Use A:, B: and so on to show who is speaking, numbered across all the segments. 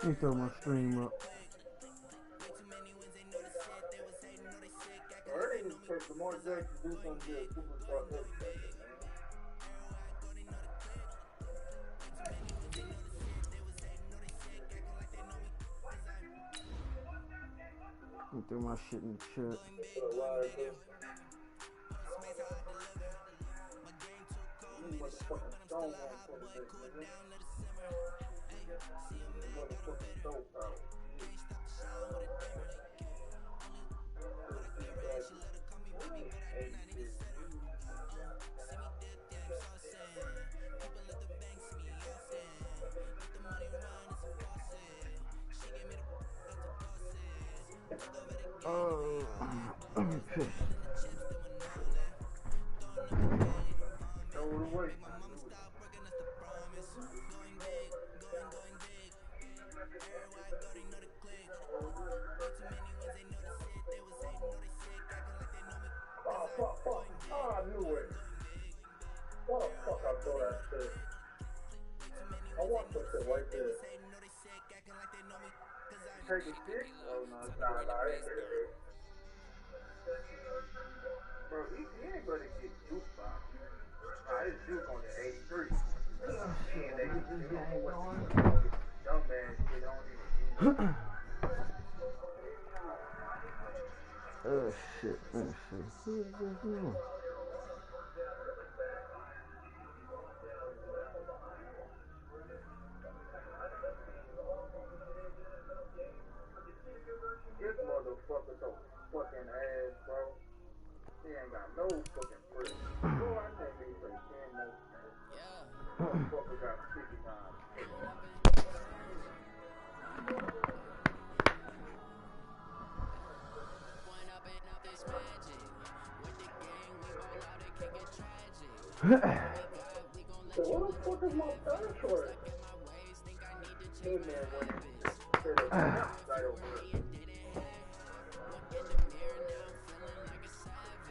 A: Let me throw my stream up. Let me throw my shit in the chat. I'm pissed. Oh shit, let me see. Who is this now?
B: This motherfucker so fucking ass, bro. He ain't got no fucking breath. Bro, I can't even play 10 more. Motherfucker got 59. So what the fuck is my third for? Hey man, right over here.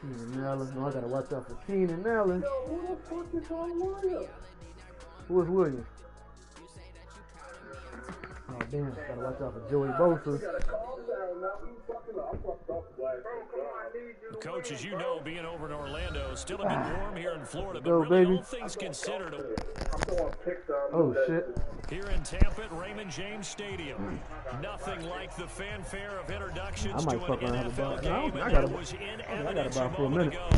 A: Keenan Allen. No, I gotta watch out for Keenan Allen.
B: Yo, who the fuck is on Williams?
A: Who is Williams? Oh damn, gotta watch out for Joey Bosa.
C: Coach, as you know, being over in Orlando, still a bit warm here in Florida, but
A: Go,
C: really
A: baby.
C: all things considered.
A: Oh shit.
C: Here in Tampa at Raymond James Stadium, nothing like the fanfare of introductions to an NFL game, and that was in evidence a moment ago.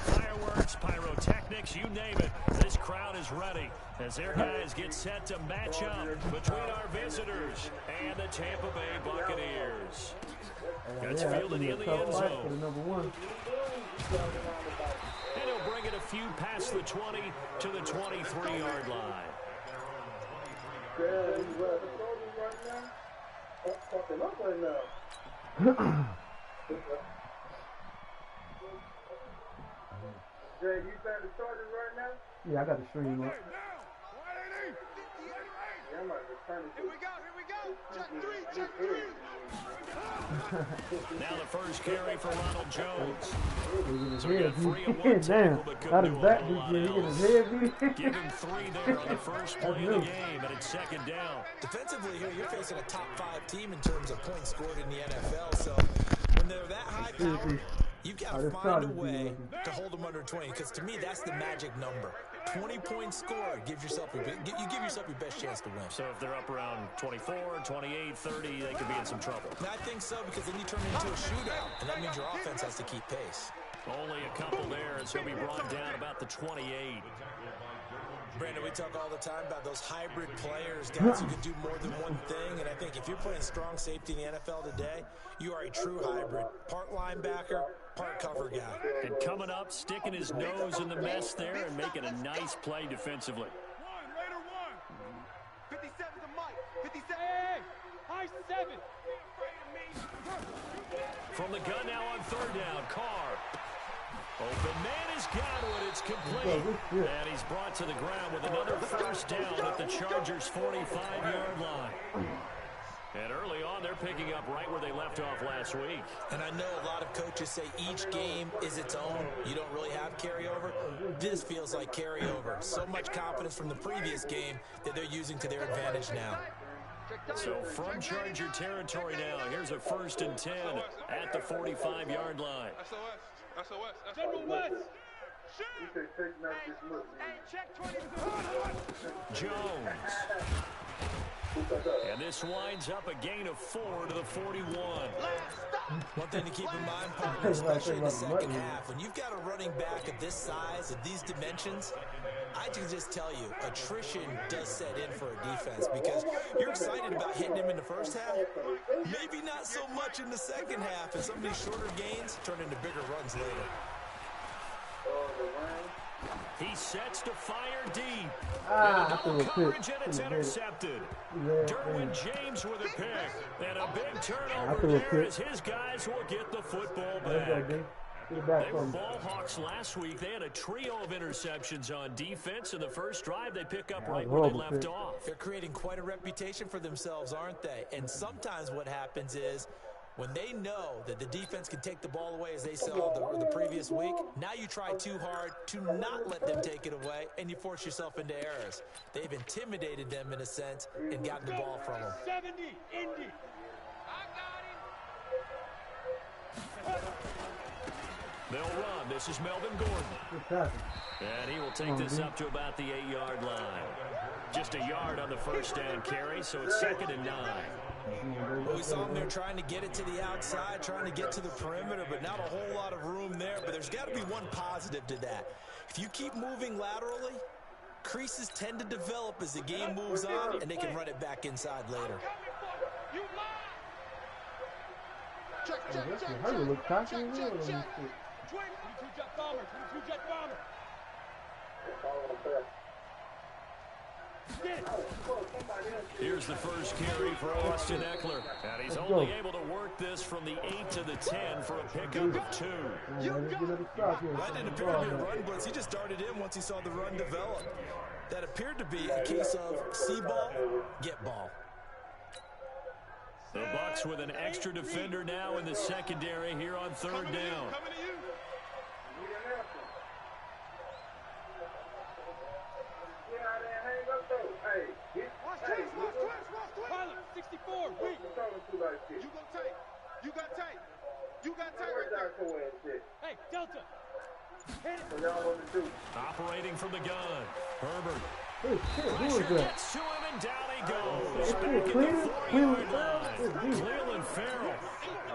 C: Fireworks, pyrotechnics, you name it. This crowd is ready as their guys get set to match up between our visitors and the Tampa Bay Buccaneers. Gets fielded in the end zone. And he'll bring it a few past the 20 to the 23-yard line.
B: Jay, you found the starters right now?
A: Yeah, I got the stream up.
B: Yeah, I might just turn it to.
D: Here we go. Check three.
C: Now the first carry for Ronald Jones.
A: So we got 3 of one tackle, but couldn't do a whole lot else. Give him 3 there on the first play of the game, and it's second down.
E: Defensively here, you're facing a top 5 team in terms of points scored in the NFL, so when they're that high powered, you got to find a way to hold them under 20, because to me, that's the magic number. 20 points scored gives yourself you give yourself your best chance to win.
C: So if they're up around 24, 28, 30, they could be in some trouble.
E: And I think so, because then you turn it into a shootout, and that means your offense has to keep pace.
C: Only a couple there, and so he'll be brought down about the 28.
E: Brandon, we talk all the time about those hybrid players, guys who can do more than one thing, and I think if you're playing strong safety in the NFL today, you are a true hybrid. Part linebacker, part cover guy.
C: And coming up, sticking his nose in the mess there and making a nice play defensively.
D: Raider 1. 57 to Mike. 57. Hey, high 7.
C: From the gun now on third down, Carr. Open man is Godwin. It's complete. And he's brought to the ground with another first down at the Chargers' 45-yard line. And early on, they're picking up right where they left off last week.
E: And I know a lot of coaches say each game is its own. You don't really have carryover. This feels like carryover. So much confidence from the previous game that they're using to their advantage now.
C: So from Charger territory now, here's a 1st and 10 at the 45-yard line.
D: General West.
C: Jones. And this winds up a gain of 4 to the 41.
E: One thing to keep in mind, partner, especially in the second half, when you've got a running back of this size, of these dimensions, I can just tell you, attrition does set in for a defense because you're excited about hitting him in the first half. Maybe not so much in the second half, and some of these shorter gains turn into bigger runs later.
C: He sets to fire deep.
A: Double
C: coverage, and it's intercepted. Derwin James with a pick. And a big turnover there as his guys will get the football back. They were ball hawks last week. They had a trio of interceptions on defense. In the first drive, they pick up right where they left off.
E: They're creating quite a reputation for themselves, aren't they? And sometimes what happens is, when they know that the defense can take the ball away as they saw the previous week, now you try too hard to not let them take it away, and you force yourself into errors. They've intimidated them in a sense and gotten the ball from them.
D: 70, Indy. I got him.
C: They'll run. This is Melvin Gordon. And he will take this up to about the 8-yard line. Just a yard on the first down carry, so it's 2nd and 9.
E: Well, we saw him there trying to get it to the outside, trying to get to the perimeter, but not a whole lot of room there. But there's got to be one positive to that. If you keep moving laterally, creases tend to develop as the game moves on, and they can run it back inside later.
D: Check. 22 jet bomber.
C: Here's the first carry for Austin Eckler. And he's only able to work this from the 8 to the 10 for a pickup of 2.
E: That didn't appear to be a run blitz. He just darted in once he saw the run develop. That appeared to be a case of see ball, get ball.
C: The Bucs with an extra defender now in the secondary here on 3rd down.
D: Pilot, 64, weak. You got tape right there. Hey, Delta. Hit it.
C: Operating from the gun. Herbert.
A: Who is that?
C: Gets to him and down he goes. Back at the 4-yard line. Cleveland Farrell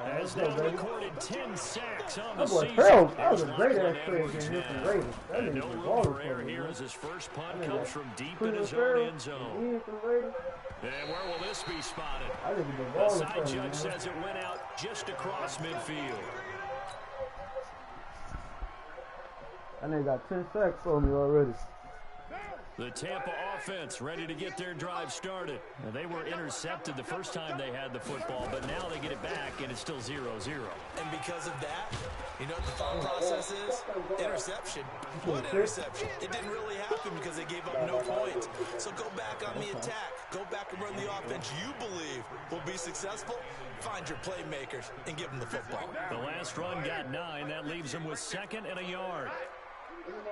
C: has now recorded 10 sacks on the season.
A: That was a great X-ray against the Raiders.
C: And no room for error here as his first punt comes from deep in his own end zone. And where will this be spotted? The side judge says it went out just across midfield.
A: And they got 10 sacks on me already.
C: The Tampa offense ready to get their drive started. And they were intercepted the first time they had the football, but now they get it back, and it's still 0-0.
E: And because of that, you know what the thought process is? Interception. What interception? It didn't really happen because they gave up no points. So go back on the attack. Go back and run the offense you believe will be successful. Find your playmakers and give them the football.
C: The last run got 9. That leaves them with 2nd and a yard.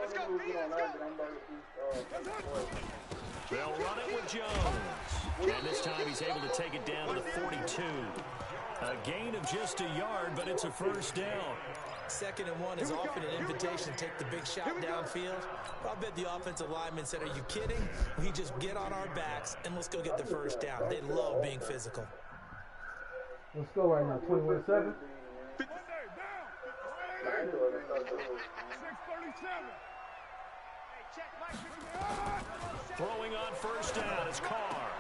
D: Let's go, B, let's go.
C: They'll run it with Jones. And this time he's able to take it down to the 42. A gain of just a yard, but it's a first down.
E: 2nd and 1 is often an invitation to take the big shot downfield. I'll bet the offensive lineman said, are you kidding? We just get on our backs and let's go get the first down. They love being physical.
A: Let's go right now, 21-7.
C: Throwing on first down is Carr.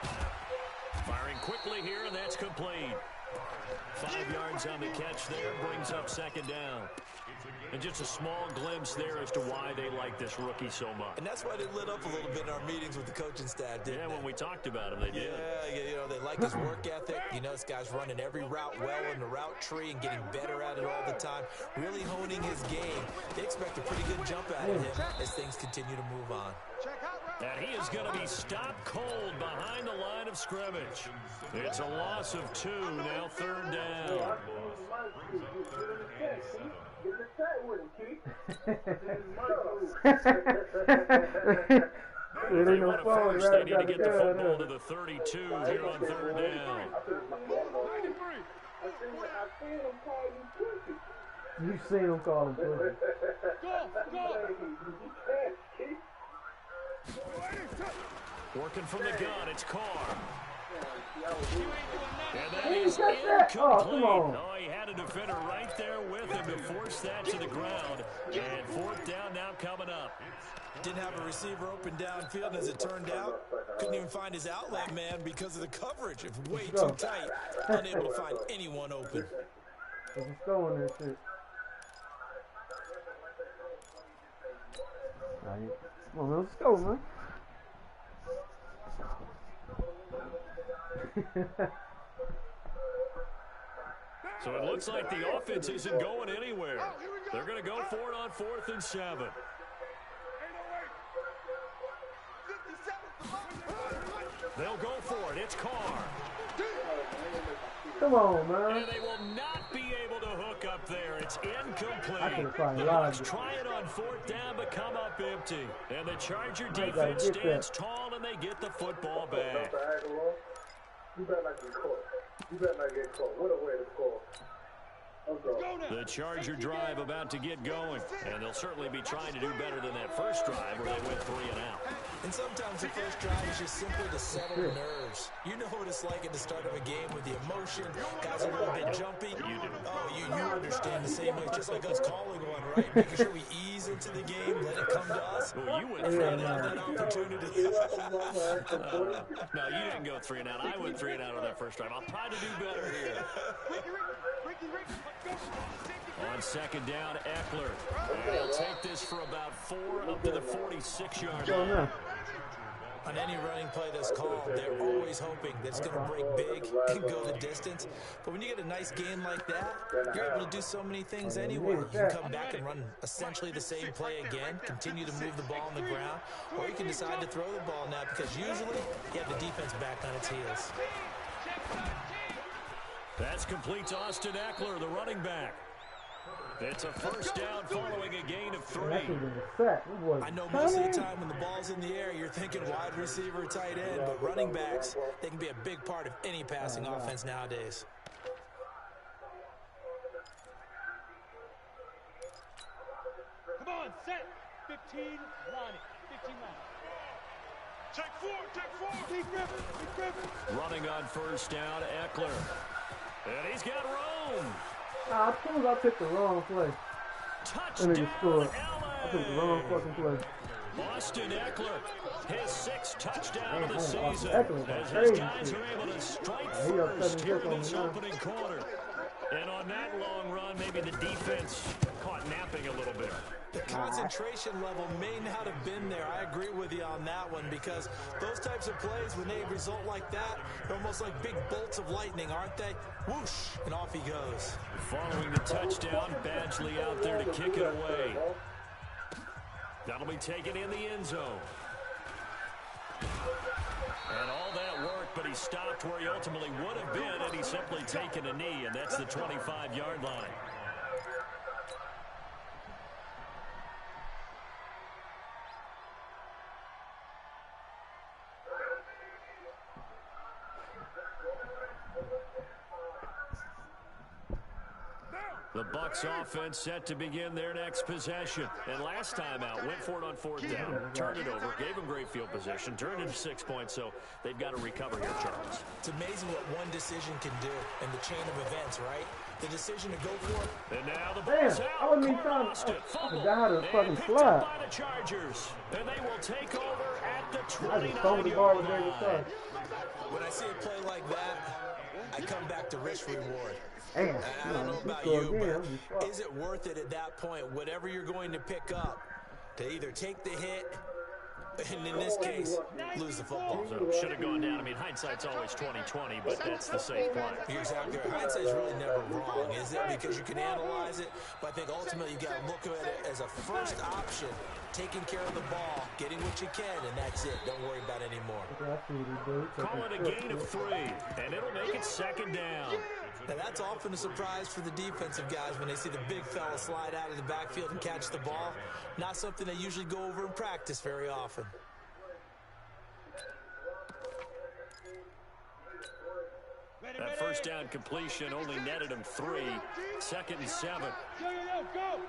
C: Firing quickly here, and that's complete. 5 yards on the catch there, brings up 2nd down. And just a small glimpse there as to why they like this rookie so much.
E: And that's why they lit up a little bit in our meetings with the coaching staff, didn't they?
C: When we talked about him, they did.
E: Yeah, you know, they like his work ethic. You know, this guy's running every route well in the route tree and getting better at it all the time, really honing his game. They expect a pretty good jump out of him as things continue to move on.
C: And he is going to be stopped cold behind the line of scrimmage. It's a loss of 2, now 3rd down. If they want to force, they need to get the football to the 32 here on 3rd down.
A: You seen him call him pussy.
C: Working from the gun, it's Carr. And that
A: He
C: is
A: got that.
C: incomplete.
A: Oh, come on.
C: Oh, he had a defender right there with him to force that to the ground. And 4th down now coming up.
E: Didn't have a receiver open downfield, and as it turned out, couldn't even find his outlet man because of the coverage. It's way too tight, unable to find anyone open.
A: Let's go in that shit. Right. Come on, man. Let's go, man.
C: So it looks like the offense isn't going anywhere. They're going to go for it on 4th and 7. They'll go for it. It's Carr.
A: Come on, man.
C: And they will not be able to hook up there. It's incomplete.
A: I could have found
C: The
A: a lot
C: Bucs
A: of
C: try it on 4th down, but come up empty. And the Charger defense stands tall, and they get the football back.
B: You better not get caught. You better not get caught. What a way to score.
C: The Charger drive about to get going, and they'll certainly be trying to do better than that first drive where they went 3 and out.
E: And sometimes the first drive is just simply to settle nerves. You know what it's like at the start of a game with the emotion. Guys are a little bit jumpy. You do. Oh, you understand the same way, just like us calling one, right? Making sure we ease into the game, let it come to us.
C: Well, you went 3 and out on that opportunity. No, you didn't go 3 and out. I went 3 and out on that first drive. I'll try to do better here. On 2nd down, Eckler. And he'll take this for about 4 up to the 46-yard line.
E: On any running play that's called, they're always hoping that it's going to break big and go the distance. But when you get a nice gain like that, you're able to do so many things anyway. You can come back and run essentially the same play again, continue to move the ball on the ground, or you can decide to throw the ball now because usually you have the defense back on its heels.
C: That's complete to Austin Eckler, the running back. It's a first down following a gain of 3.
E: I know most of the time when the ball's in the air, you're thinking wide receiver, tight end, but running backs, they can be a big part of any passing offense nowadays.
D: Come on, set. 15, line it. 15 line. Take 4, take 4. Keep ripping.
C: Running on first down, Eckler. And he's got room.
A: I suppose I picked the wrong play.
C: Touchdown,
A: I picked the wrong fucking play.
C: Austin Eckler, his 6th touchdown of the season. As
A: his
C: his guys are able to strike first here in this opening quarter. And on that long run, maybe the defense caught napping a little bit.
E: The concentration level may not have been there. I agree with you on that one because those types of plays, when they result like that, they're almost like big bolts of lightning, aren't they? Whoosh, and off he goes.
C: Following the touchdown, Badgley out there to kick it away. That'll be taken in the end zone. And all that work, but he stopped where he ultimately would have been, and he's simply taken a knee, and that's the 25-yard line. The Bucs offense set to begin their next possession. And last time out, went for it on 4th down, turned it over, gave them great field position, turned it to 6 points, so they've got to recover here, Charles.
E: It's amazing what one decision can do in the chain of events, right? The decision to go for it.
C: And now the ball's out.
A: I wasn't even trying to forgot how to fucking fly.
C: By the Chargers, and they will take over at the
A: 29-yard line.
E: When I see a play like that, I come back to risk reward.
A: Damn,
E: I don't know about you, but is it worth it at that point, whatever you're going to pick up, to either take the hit, and in this case, lose the football?
C: So should have gone down. I mean, hindsight's always 20/20, but that's the safe play.
E: You're exactly right. Hindsight's really never wrong, is it? Because you can analyze it, but I think ultimately you got to look at it as a first option, taking care of the ball, getting what you can, and that's it. Don't worry about it anymore.
C: Call it a gain of 3, and it'll make it 2nd down.
E: Now that's often a surprise for the defensive guys when they see the big fella slide out of the backfield and catch the ball. Not something they usually go over in practice very often.
C: That first down completion only netted him 3. 2nd and 7.
D: Go.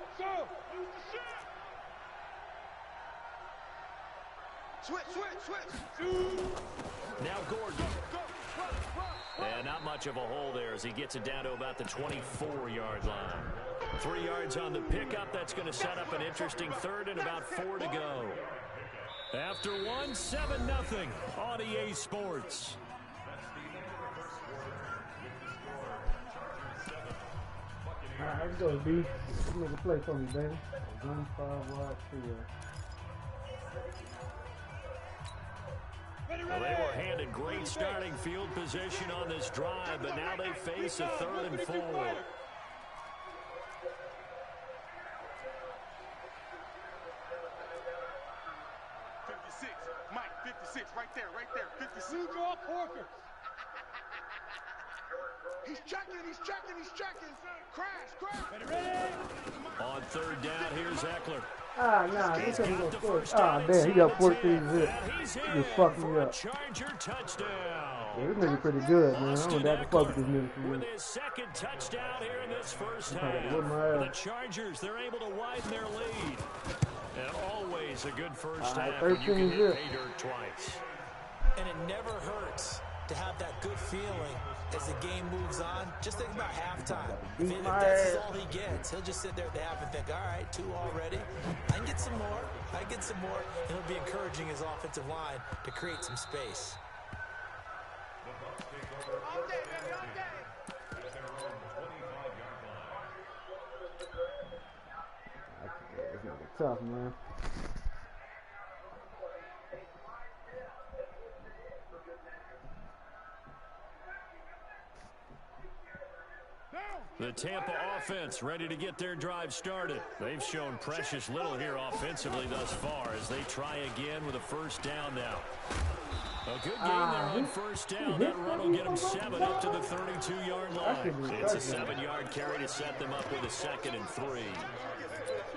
D: Switch.
C: Now Gordon. And not much of a hole there as he gets it down to about the 24-yard line. 3 yards on the pickup. That's going to set up an interesting 3rd and about 4 to go. After 1, 7-0 on EA Sports.
A: All right, let's go, B. Make a play for me, baby. 1 5-wide trio.
C: Well, they were handed great starting field position on this drive, but now they face a 3rd and 4.
D: 56, Mike, 56, right there, 56. New draw Porker. He's checking. Crash. Ready.
C: On 3rd down, here's Eckler.
A: Nah, this ain't gonna score. Damn, he got 14 zip. You fucked me up.
C: Charger touchdown.
A: Yeah, this nigga pretty good, man. I don't have to fuck with this nigga.
C: With his 2nd touchdown here in this first half. The Chargers, they're able to widen their lead. And always a good first half when you can hit pay dirt twice.
E: And it never hurts to have that good feeling as the game moves on. Just think about halftime. If this is all he gets, he'll just sit there at the half and think, all right, 2 already. I can get some more. And it'll be encouraging his offensive line to create some space.
A: It's gonna be tough, man.
C: The Tampa offense ready to get their drive started. They've shown precious little here offensively thus far as they try again with a first down now. A good game there on first down. That run will get them 7 up to the 32-yard line. It's a 7-yard carry to set them up with a 2nd and 3.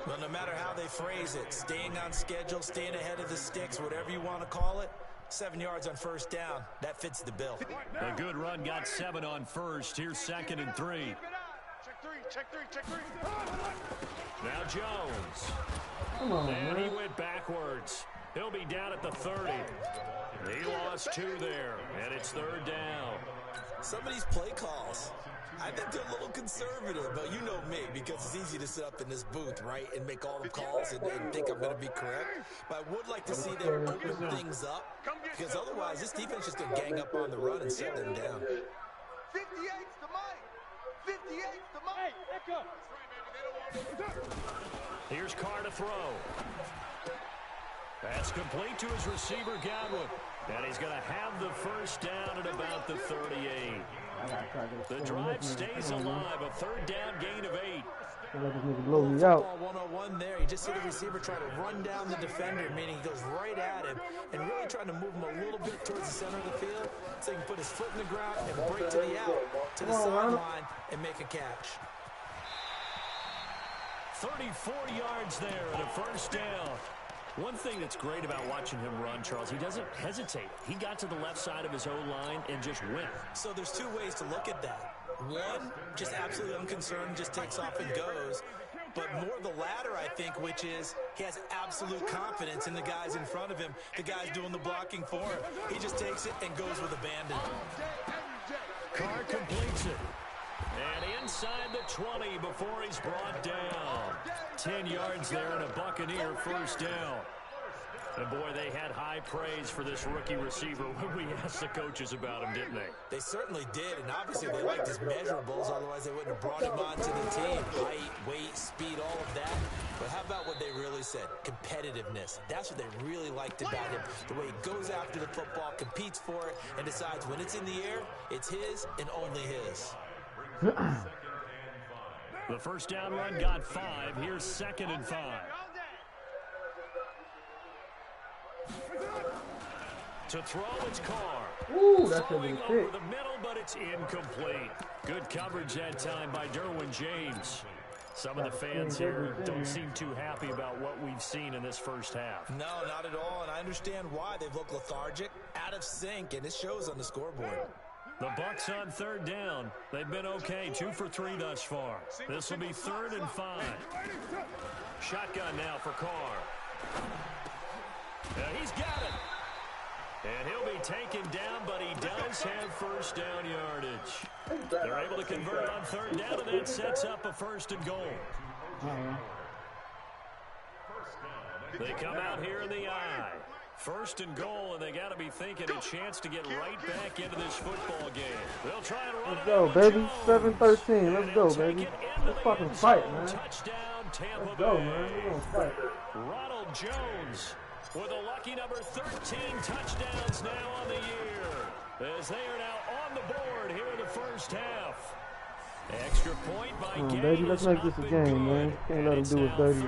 E: Well, no matter how they phrase it, staying on schedule, staying ahead of the sticks, whatever you want to call it, 7 yards on first down, that fits the bill.
C: A good run got 7 on first. Here's 2nd and 3.
D: Check three.
C: Now Jones.
A: Come on,
C: and
A: man.
C: he went backwards. He'll be down at the 30. He lost 2 there, and it's 3rd down.
E: Some of these play calls, I think they're a little conservative, but you know me, because it's easy to sit up in this booth, right, and make all the calls and think I'm going to be correct. But I would like to see them open things up, because otherwise this defense is going to gang up on the run and set them down.
D: 58's the Mike. 58's the Mike. Echo.
C: Here's Carr to throw. That's complete to his receiver, Godwin. And he's going to have the first down at about the 38. The drive stays alive. A 3rd down gain of 8.
A: Blow me out.
E: 101 there. You just see the receiver try to run down the defender, meaning he goes right at him and really trying to move him a little bit towards the center of the field so he can put his foot in the ground and break to the out, to the sideline, and make a catch.
C: 34 yards there and a first down. One thing that's great about watching him run, Charles, he doesn't hesitate. He got to the left side of his O-line and just went.
E: So there's 2 ways to look at that. One, just absolutely unconcerned, just takes off and goes. But more the latter, I think, which is he has absolute confidence in the guys in front of him, the guys doing the blocking for him. He just takes it and goes with abandon.
C: Carr completes it. And inside the 20 before he's brought down. 10 yards there and a Buccaneer first down. And boy, they had high praise for this rookie receiver when we asked the coaches about him, didn't they?
E: They certainly did, and obviously they liked his measurables, otherwise they wouldn't have brought him onto the team. Height, weight, speed, all of that. But how about what they really said? Competitiveness. That's what they really liked about him. The way he goes after the football, competes for it, and decides when it's in the air, it's his and only his.
C: The first down run got 5. Here's 2nd and 5. To throw, it's Carr.
A: Ooh, that's a
C: Throwing
A: good
C: over
A: pick.
C: the middle, but it's incomplete. Good coverage that time by Derwin James. Some of the fans here don't seem too happy about what we've seen in this first half.
E: No, not at all, and I understand why. They've looked lethargic, out of sync, and it shows on the scoreboard.
C: The Bucks on third down. They've been okay, 2 for 3 thus far. This will be 3rd and 5. Shotgun now for Carr. He's got it. And he'll be taken down, but he does have first down yardage. They're able to convert on third down, and that sets up a 1st and goal. They come out here in the I. 1st and goal, and they got to be thinking a chance to get right back into this football game. They'll try and run.
A: Let's go, baby. 7-13. Let's go, baby. Let's fucking fight, man.
C: Touchdown, Tampa
A: Let's go,
C: Bay.
A: man. We're gonna fight.
C: Ronald Jones with a lucky number 13 touchdowns now on the year, as they are now on the board here in the first half. Extra point by Gay.
A: Baby, let's make this a game, man. Can't let them do it 30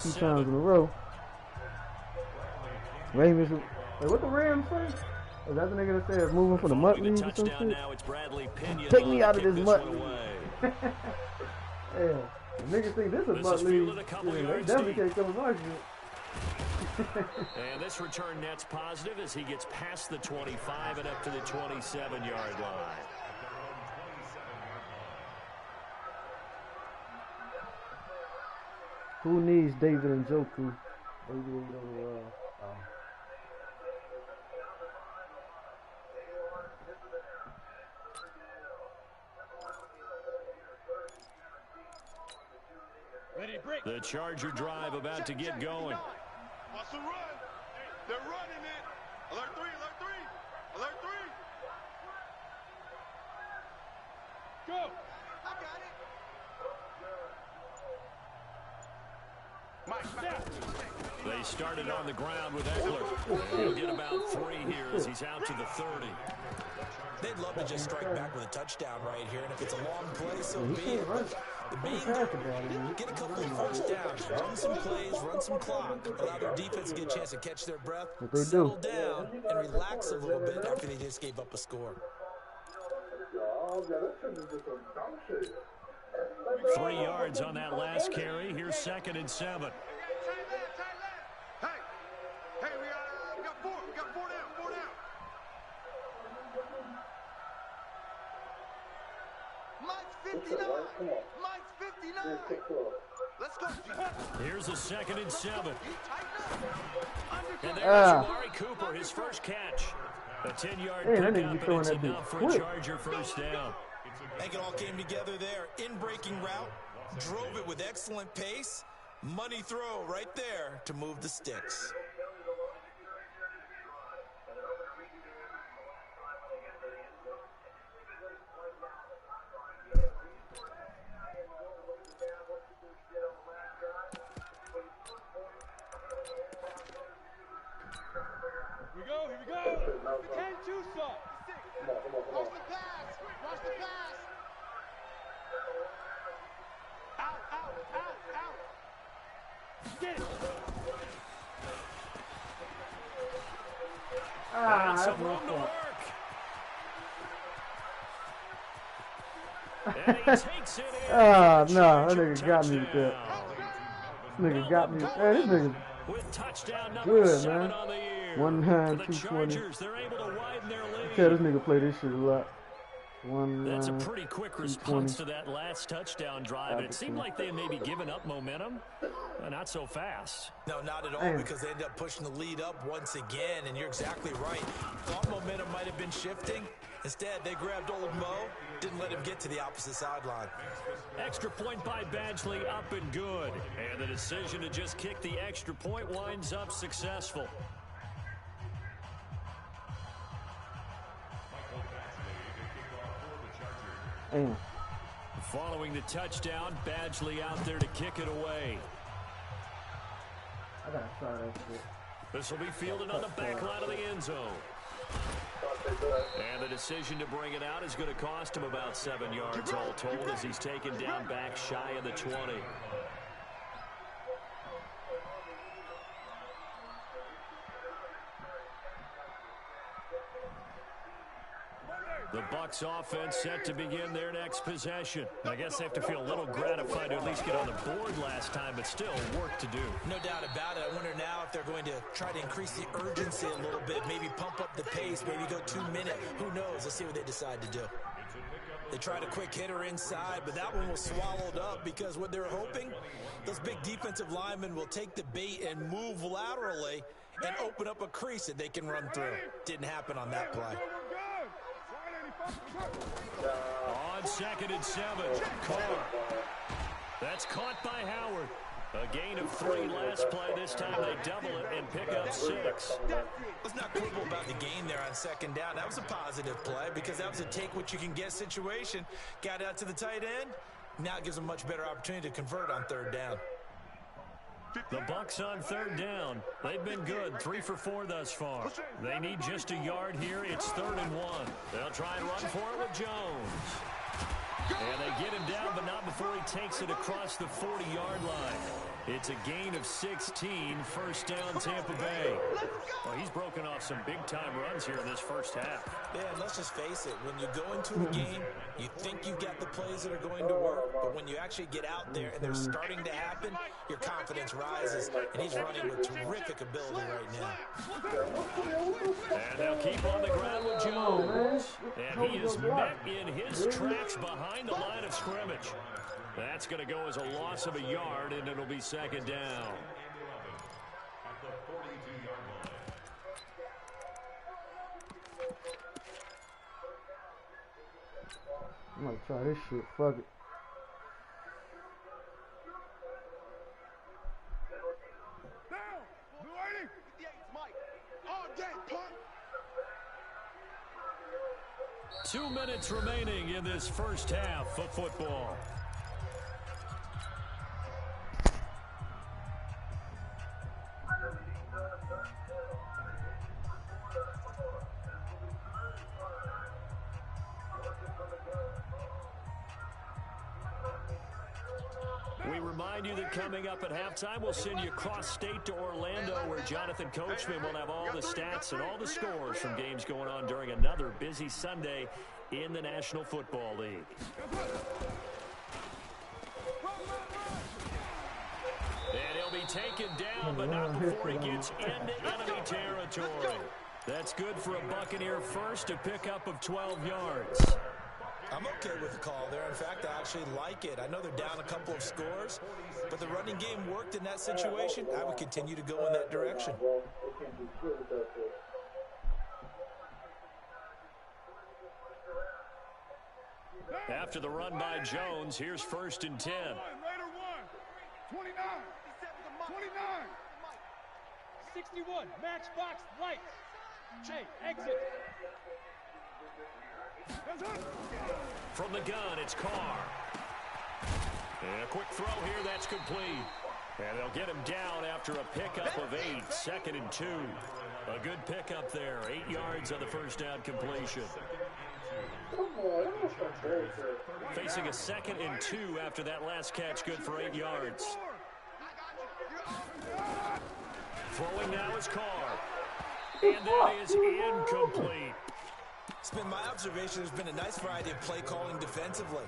A: 2 times in a row. Ravens, hey, what the Rams say? Is that the nigga that said moving for the Mutt League or some shit? Take me out of this Mutt League. Yeah, the niggas think this is Mutt League. Yeah, they definitely can't come with my shit.
C: And this return net's positive as he gets past the 25 and up to the 27-yard line.
A: Who needs David and Joku?
C: The Charger drive about to get going.
D: Wants to run. They're running it. Alert 3, alert 3. Alert 3. Go. I got it.
C: They started on the ground with Eckler. He'll get about 3 here as he's out to the 30.
E: They'd love to just strike back with a touchdown right here, and if it's a long play, so be it. The main goal, get a couple of first downs, run some plays, run some clock, allow their defense to get a chance to catch their breath, settle down, and relax a little bit after they just gave up a score.
C: 3 yards on that last carry. Here's 2nd and 7.
D: Hey, we got 4. We got 4 down. 4 down. Mike's 59. Mike's 59. Let's go.
C: Here's a 2nd and 7. And there's Amari Cooper, his first catch. A 10-yard pickup, and it's enough for a Charger first down.
E: I think it all came together there. In-breaking route, drove it with excellent pace. Money throw right there to move the sticks.
D: Here we go. The 10-2 stop. Watch the pass. Watch the pass. Out. Get it.
C: That's some room to work. And he takes it in.
A: No, that nigga got me with that. This nigga got me. Hey, this nigga
C: with touchdown number
A: good,
C: 7
A: man.
C: on the year.
A: 1-9-2-20.
C: They're able to widen their lead.
A: Tell this nigga play this shit a lot.
C: That's a pretty quick response to that last touchdown drive. And it seemed like they had maybe given up momentum. Not so fast.
E: No, not at all, because they ended up pushing the lead up once again, and you're exactly right. Thought momentum might have been shifting. Instead, they grabbed old Mo, didn't let him get to the opposite sideline.
C: Extra point by Badgley, up and good. And the decision to just kick the extra point winds up successful. Following the touchdown, Badgley out there to kick it away.
A: I gotta try that shit.
C: This will be fielded on the back line of the end zone. And the decision to bring it out is going to cost him about 7 yards all told as he's taken down back shy of the 20. The Bucs offense set to begin their next possession. I guess they have to feel a little gratified to at least get on the board last time, but still work to do.
E: No doubt about it. I wonder now if they're going to try to increase the urgency a little bit, maybe pump up the pace, maybe go 2 minute. Who knows? Let's see what they decide to do. They tried a quick hitter inside, but that one was swallowed up because what they're hoping, those big defensive linemen will take the bait and move laterally and open up a crease that they can run through. Didn't happen on that play.
C: On 2nd and 7, Carr. That's caught by Howard. A gain of 3 last play. This time they double it and pick up 6.
E: Let's not quibble about the gain there on 2nd down. That was a positive play because that was a take-what-you-can-get situation. Got out to the tight end. Now it gives them a much better opportunity to convert on 3rd down.
C: The Bucs on 3rd down. They've been good, 3 for 4 thus far. They need just a yard here. It's 3rd and 1. They'll try and run for it with Jones. And they get him down, but not before he takes it across the 40-yard line. It's a gain of 16, 1st down Tampa Bay. Well, he's broken off some big-time runs here in this first half.
E: Yeah, and let's just face it. When you go into a game, you think you've got the plays that are going to work, but when you actually get out there and they're starting to happen, your confidence rises, and he's running with terrific ability right now.
C: And they'll keep on the ground with Jones. And he is met in his tracks behind the line of scrimmage. That's going to go as a loss of a yard, and it'll be 2nd down.
A: I'm gonna try this shit. Fuck it.
D: Now, blue 80. Mike. All day, punt.
C: 2 minutes remaining in this first half of football. We remind you that coming up at halftime, we'll send you cross-state to Orlando, where Jonathan Coachman will have all the stats and all the scores from games going on during another busy Sunday in the National Football League. And he'll be taken down, but not before he gets into enemy territory. That's good for a Buccaneer first, a pickup of 12 yards.
E: I'm okay with the call there. In fact, I actually like it. I know they're down a couple of scores, but the running game worked in that situation. I would continue to go in that direction.
C: After the run by Jones, here's 1st and 10.
D: Raider 1. 29. 29. 61. Matchbox lights. Jay, exit.
C: From the gun, it's Carr. And a quick throw here, that's complete. And they'll get him down after a pickup of 8, 2nd and 2. A good pickup there, 8 yards on the first down completion. Facing a 2nd and 2 after that last catch, good for 8 yards. Throwing now is Carr. And that is incomplete.
E: It's been my observation there's been a nice variety of play calling defensively.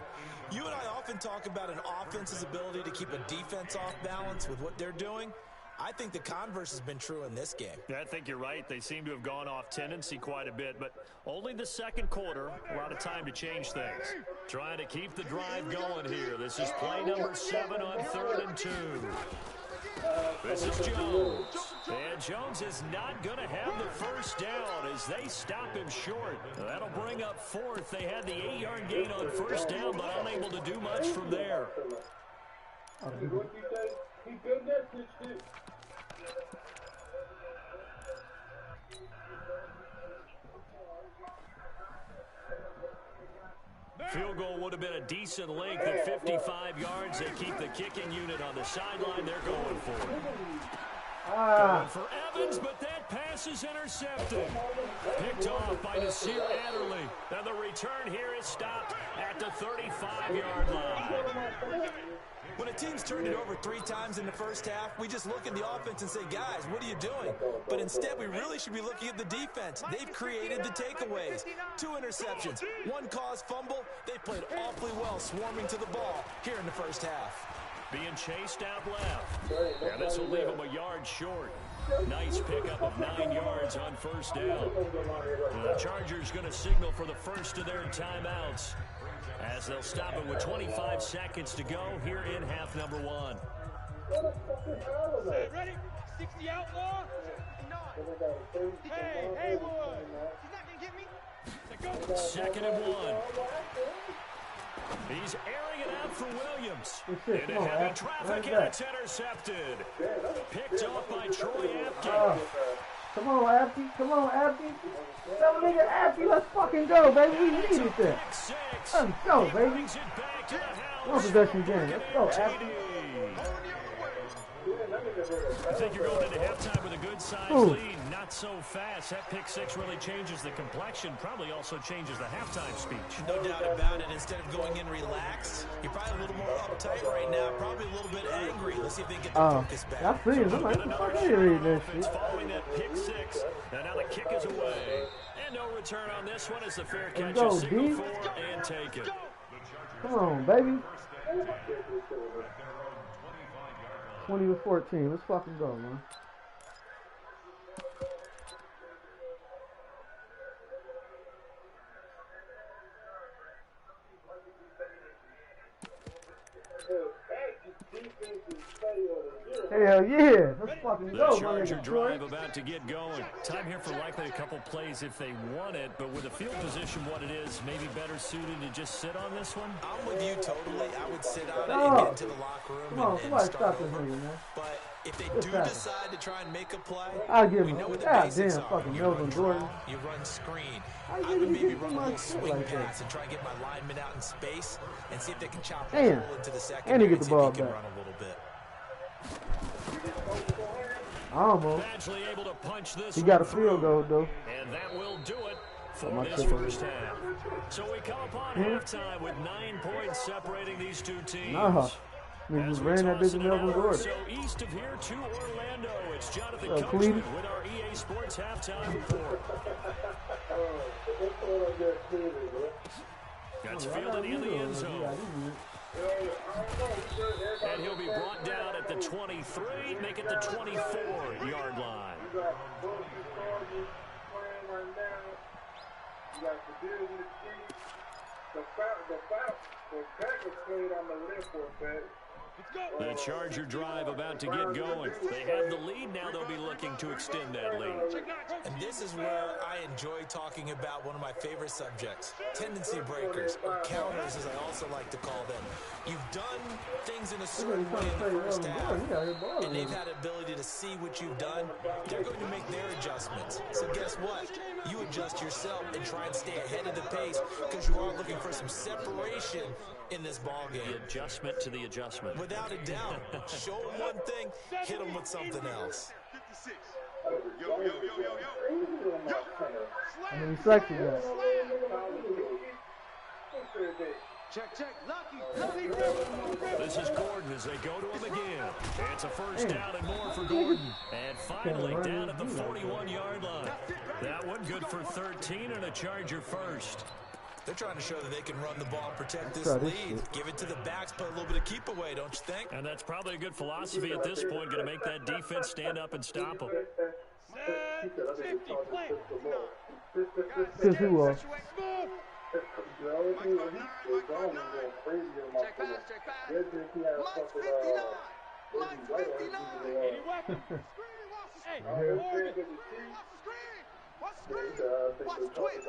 E: You and I often talk about an offense's ability to keep a defense off balance with what they're doing. I think the converse has been true in this game.
C: I think you're right. They seem to have gone off tendency quite a bit, but only the 2nd quarter, a lot of time to change things. Trying to keep the drive going here. This is play number 7 on 3rd and 2. This is Jones. And Jones is not going to have the first down as they stop him short. That'll bring up 4th. They had the 8-yard gain on first down, but unable to do much from there. Field goal would have been a decent length at 55 yards. They keep the kicking unit on the sideline. They're going for it. Going for Evans, but that pass is intercepted. Picked off by Nasir Adderley. And the return here is stopped at the 35-yard line.
E: When a team's turned it over 3 times in the first half, we just look at the offense and say, guys, what are you doing? But instead, we really should be looking at the defense. They've created the takeaways. 2 interceptions, 1 caused fumble. They played awfully well swarming to the ball here in the first half.
C: Being chased out left. And this will leave him a yard short. Nice pickup of 9 yards on first down. The Chargers going to signal for the first of their timeouts as they'll stop it with 25 seconds to go here in half number 1.
D: Ready? 60 outlaw? Hey, Haywood! He's not gonna get me. Go.
C: 2nd and 1. He's airing it out for Williams. Into heavy traffic, and it's intercepted. Picked off by Troy Apke.
A: Come on, Apke. Come on, Apke. Tell the nigga Apke, let's fucking go, baby. We needed that. Let's go, baby. One possession game. Let's go, Apke.
C: I think you're going into halftime with a good-sized lead. Not so fast. That pick 6 really changes the complexion. Probably also changes the halftime speech.
E: No doubt about it. Instead of going in relaxed, you're probably a little more uptight right now. Probably a little bit angry. Let's see if they get the focus back.
A: I see it. I'm like, what the fuck are you reading this shit?
C: Following that pick 6. And now the kick is away. And no return on this one as the fair catch is signaled for and taken.
A: Come on, baby. 20-14. Let's fucking go, man. Hell yeah. Let's fucking go.
C: The Charger drive about to get going. Time here for likely a couple plays if they want it, but with the field position what it is, maybe better suited to just sit on this one?
E: I'm with you totally. I would sit on it and get into the locker room and start over. But if they do decide to try and make a play,
A: I'll give
E: we
A: him
E: know what the
A: God
E: basics
A: damn
E: are.
A: fucking
E: You run
A: Melvin
E: draw,
A: Gordon.
E: you run screen.
A: I
E: I would maybe
A: get
E: run a
A: my
E: little
A: shit
E: swing
A: like that.
E: pass and try and get my lineman out in space and see if they can chop
A: Damn.
E: the ball into the second
A: And he get the
E: see if
A: ball
E: he can
A: back.
E: run a little bit.
A: Almost.
C: Badgley able to punch this
A: He got a
C: one
A: field goal, though.
C: And that will do it for
A: my
C: this
A: shit
C: first half. So we come upon halftime with 9 points separating these two teams.
A: Nah. We just ran that bitch in Melvin Gordon.
C: So east of here to Orlando, it's Jonathan
A: Cleveland.
C: Coachman with our EA Sports halftime report. That's fielded in the end zone. And he'll be brought down at the 23, make it the 24-yard line.
B: You got both the Chargers playing right now. You got the Bills in the street. The Packers played on the left for a bit.
C: The Charger drive about to get going. They have the lead. Now they'll be looking to extend that lead.
E: And this is where I enjoy talking about one of my favorite subjects, tendency breakers, or counters as I also like to call them. You've done things in a certain way in the first half, and they've had the ability to see what you've done. They're going to make their adjustments. So guess what? You adjust yourself and try and stay ahead of the pace because you are looking for some separation in this ball game.
C: The adjustment to the adjustment.
E: Without a doubt. Show them one thing, hit them with something else.
A: How many sacks you got?
D: Check. Lucky.
C: This is Gordon as they go to him again. It's a first down and more for Gordon. And finally down at the 41-yard line. That one good for 13 and a Charger first.
E: They're trying to show that they can run the ball and protect this lead. Give it to the backs, put a little bit of keep away, don't you think?
C: And that's probably a good philosophy at this point, going to make that defense stand up and stop them.
D: 50 play.
A: Because who was?
D: Check pass. Mike's 59. Mike's 59. Any weapon. Hey, Morgan. Watch the twist.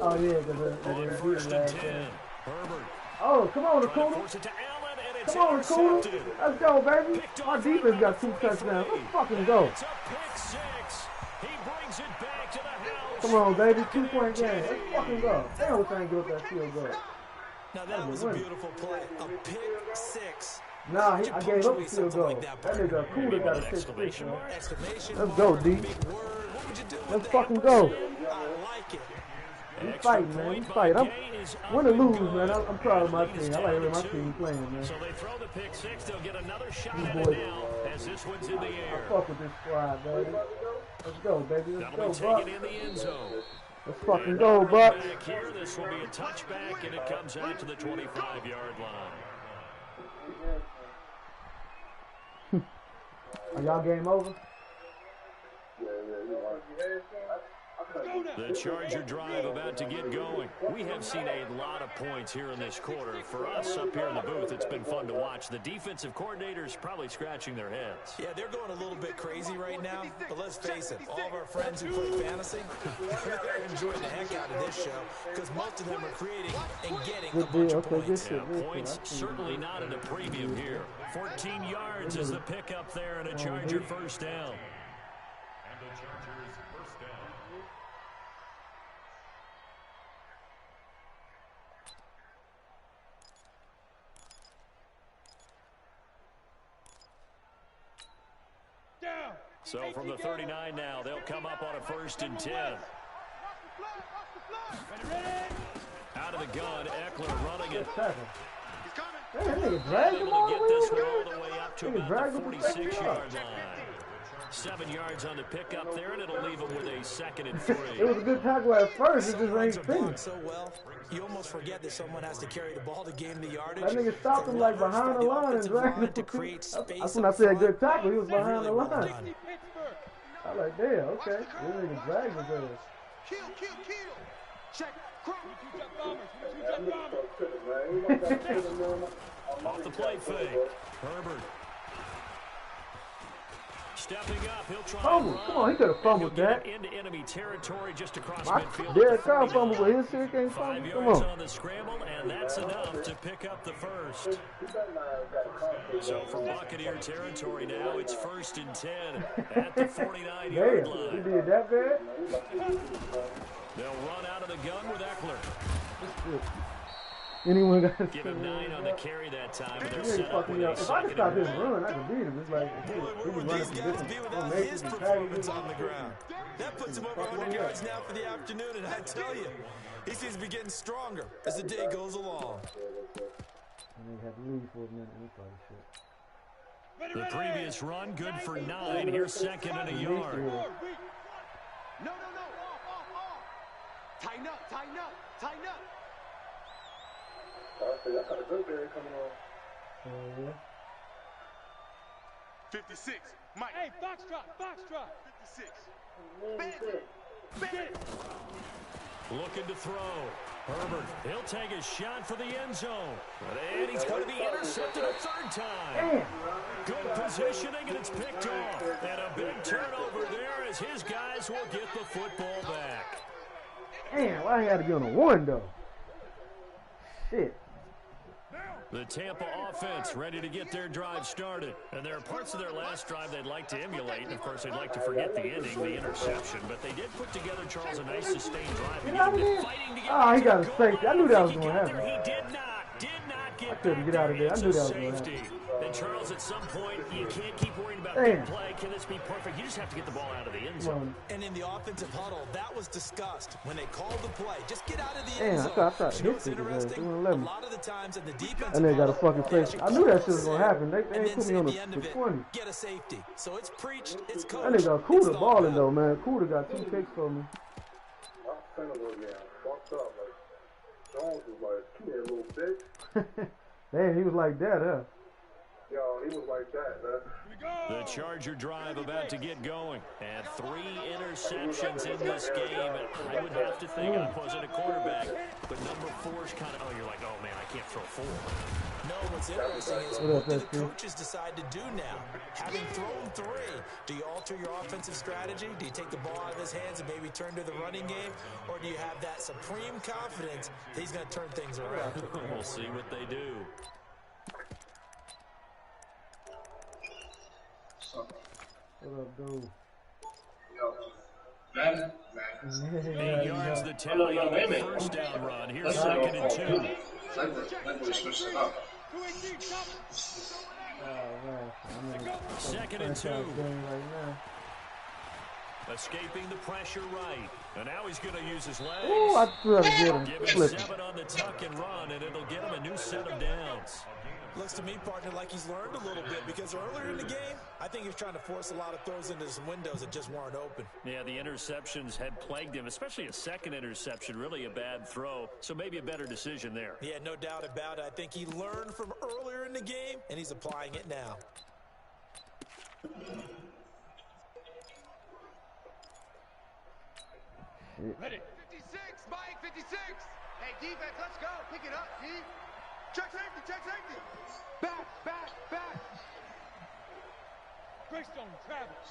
A: Oh, yeah, because
C: On first and 10, Herbert.
A: Oh, come on,
C: Trying to
A: Nakuna.
C: force it to Allen, and it's
A: Come on, Nakuna.
C: intercepted.
A: Let's go, baby.
C: Picked
A: Our
C: off
A: defense got 2
C: around
A: touchdowns.
C: 43.
A: Let's fucking go.
C: It's a pick 6. He brings it back to the house.
A: Come on, baby. 2-point game. Let's fucking go. Damn, we're trying to get that field goal.
E: Now that was a beautiful play. A pick 6.
A: Nah, I gave up the field goal. That nigga Kuda got a pick 6, man. Let's go, D. Let's fucking go.
E: I like it.
A: We fighting, man. We fight. Win or lose, man. I'm proud of my team. I like my team playing, man.
C: So they throw the pick 6. They'll get another shot at it now as this one's in the air.
A: I fuck with this squad, baby. Let's go, baby. Let's
C: That'll
A: go,
C: be
A: Buck.
C: taken in the end zone.
A: Let's fucking go, Buck.
C: Back here, this will be a touchback, and it comes out to the 25-yard line.
A: Are y'all game over?
C: The Charger drive about to get going. We have seen a lot of points here in this quarter. For us up here in the booth, it's been fun to watch. The defensive coordinators probably scratching their heads.
E: Yeah, they're going a little bit crazy right now. But let's face it, all of our friends who play fantasy, they're enjoying the heck out of this show because most of them are creating and getting a bunch of points.
C: Yeah, points certainly not at a premium here. 14 yards is the pickup there and a Charger first down.
D: And the Chargers first down.
C: So from the 39 now, they'll come up on a 1st and 10. Out of the gun, Eckler running it.
A: Hey, drag him all
C: Able to get this one all the way up to about the 46-yard line. 7 yards on the pickup there, and it'll leave him with a 2nd and 3.
A: It was a good tackle at first. It just ain't finished.
E: So well, you almost forget that someone has to carry the ball to gain the yardage.
A: That nigga stopped him like behind the line and dragged him.
E: To create space.
A: That's when I said good tackle. He was behind the line. I like, damn, okay. This nigga dragged his ass.
D: Kill. Check.
C: Off the play fake. Herbert. Stepping up, he'll try
A: Fumble. Come on, he could have fumbled that.
C: Into enemy territory just across
A: My
C: midfield.
A: Derek Carr fumbled, but his shit can't
C: 5
A: fumble. Come
C: yards
A: on.
C: on the scramble, and that's enough to pick up the first. So from Buccaneer territory now, it's 1st and 10 at the 49-yard
A: Damn, he
C: line.
A: did that bad?
C: They'll run out of the gun with Eckler.
A: Anyone got
C: Give him 9 on the carry that time, and they're
A: He
C: set up
A: fucking
C: with
A: me
C: a
A: up. If I could stop
C: 2nd
A: his
C: and 1.
A: run, I could beat him. It's like, he was running
E: These
A: from
E: guys
A: different
E: be without
A: formations
E: his
A: and
E: performance
A: tagging
E: on the ground. That puts him over 100 yards now for the afternoon, and I tell you, he seems to be getting stronger as the day goes along.
A: And they had to leave for a minute. He probably should.
C: The previous run, good for 9. Here's 2nd and a yard.
D: No. Tighten up.
B: I got a good day coming on.
D: 56. Mike. Hey, box drop. 56. Bend.
C: Looking to throw. Herbert, he'll take a shot for the end zone. And he's going to be intercepted a 3rd time. Good positioning, and it's picked off. And a big turnover there as his guys will get the football back.
A: Damn, why I had to be on a 1, though? Shit.
C: The Tampa offense ready to get their drive started. And there are parts of their last drive they'd like to emulate. And, of course, they'd like to forget the ending, the interception. But they did put together, Charles, a nice sustained drive.
A: Get out of there. Oh, he got a safety. I knew that was going to happen.
C: He did not get
A: I couldn't get out of there. I knew that was going to
C: safety.
A: happen.
C: Then, Charles, at some point, you can't keep worrying about big play. Can this be perfect? You just have to get the ball out of the end zone.
E: And in the offensive huddle, that was discussed when they called the play. Just get out of the end zone.
A: I thought
E: You know
A: his
E: what's
A: shit was
E: interesting?
A: doing 11.
E: A lot of the times in the defensive
A: And they got a
E: huddle,
A: fucking
E: they
A: face.
E: actually
A: I knew that
E: call
A: shit was
E: the
A: going to happen. They
E: and
A: ain't
E: then
A: put
E: say
A: me on
E: at
A: the
E: the end of it,
A: 20.
E: get a safety. So it's preached, it's coached.
A: That nigga
E: it's
A: Kuda
E: thought
A: balling,
E: about.
A: though, man. Kuda got 2 picks for me.
B: My center was getting fucked up. Like, Jones was like, come here, little bitch.
A: Damn, he was like that, huh?
B: Yo, he was like that, man.
C: The Charger drive about to get going. And 3 interceptions in this game. I would have to think I wasn't a quarterback, but number 4's kind of, oh, you're like, oh, man, I can't throw 4.
E: No, what's interesting is what do the coaches decide to do now? Having thrown 3, do you alter your offensive strategy? Do you take the ball out of his hands and maybe turn to the running game? Or do you have that supreme confidence that he's going to turn things around?
C: We'll see what they do.
A: What up, dude?
C: 8 yards the tally on the first down run. Here's 2nd and 2. Second and 2. Escaping the pressure right. And now he's going to use his legs.
A: Ooh, I tried to get him.
C: Give him
A: Flip.
C: 7 on the tuck and run, and it'll get him a new set of downs.
E: Looks to me, partner, like he's learned a little bit because earlier in the game, I think he was trying to force a lot of throws into some windows that just weren't open.
C: Yeah, the interceptions had plagued him, especially a second interception, really a bad throw. So maybe a better decision there.
E: Yeah, no doubt about it. I think he learned from earlier in the game, and he's applying it now.
D: Ready.
F: 56, Mike, 56. Hey, defense, let's go. Pick it up, D. Check safety, check safety. Back, back, back.
D: Greystone travels.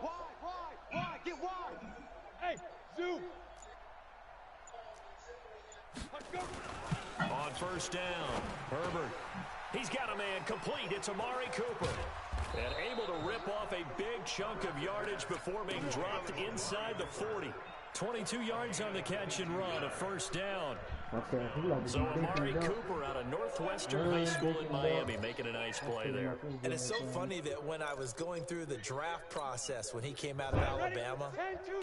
F: Wide, get wide.
D: Hey, zoom. Let's go.
C: On first down, Herbert. He's got a man complete. It's Amari Cooper. And able to rip off a big chunk of yardage before being dropped inside the 40. 22 yards on the catch and run, a first down.
A: Okay,
C: so Amari Cooper out of Northwestern High School in Miami making a nice play there.
E: And it's so funny that when I was going through the draft process when he came out of Alabama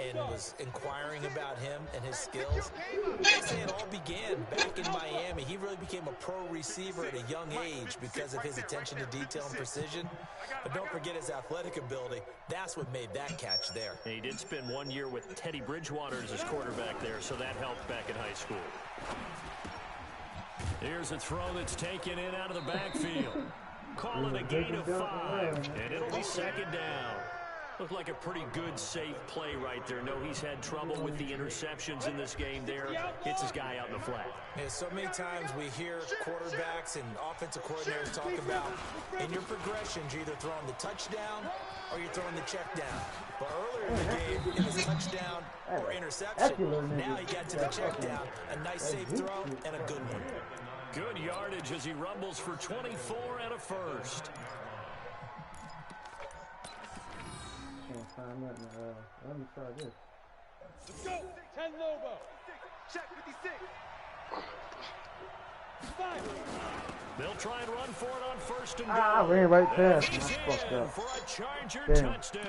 E: and was inquiring about him and his skills, they say it all began back in Miami. He really became a pro receiver at a young age because of his attention to detail and precision. But don't forget his athletic ability. That's what made that catch there.
C: And he did spend 1 year with Teddy Bridgewater as his quarterback there, so that helped back in high school. Here's a throw that's taken in out of the backfield. Call it a gain of 5, and it'll be second down. Looked like a pretty good, safe play right there. No, he's had trouble with the interceptions in this game there. Hits his guy out in the flat.
E: Yeah, so many times we hear quarterbacks and offensive coordinators talk about in your progressions, you're either throwing the touchdown or you're throwing the check down. But earlier in the game, it was touchdown or interception. Now he got to the check down. A nice safe throw and a good one.
C: Good yardage as he rumbles for 24 and a first.
A: Can't find nothing. Let me try this.
D: Let's go. 10 Lobo.
F: Check 56.
C: They'll try and run for it on first and goal.
A: I ran right past him. I fucked up.
C: For a Charger touchdown.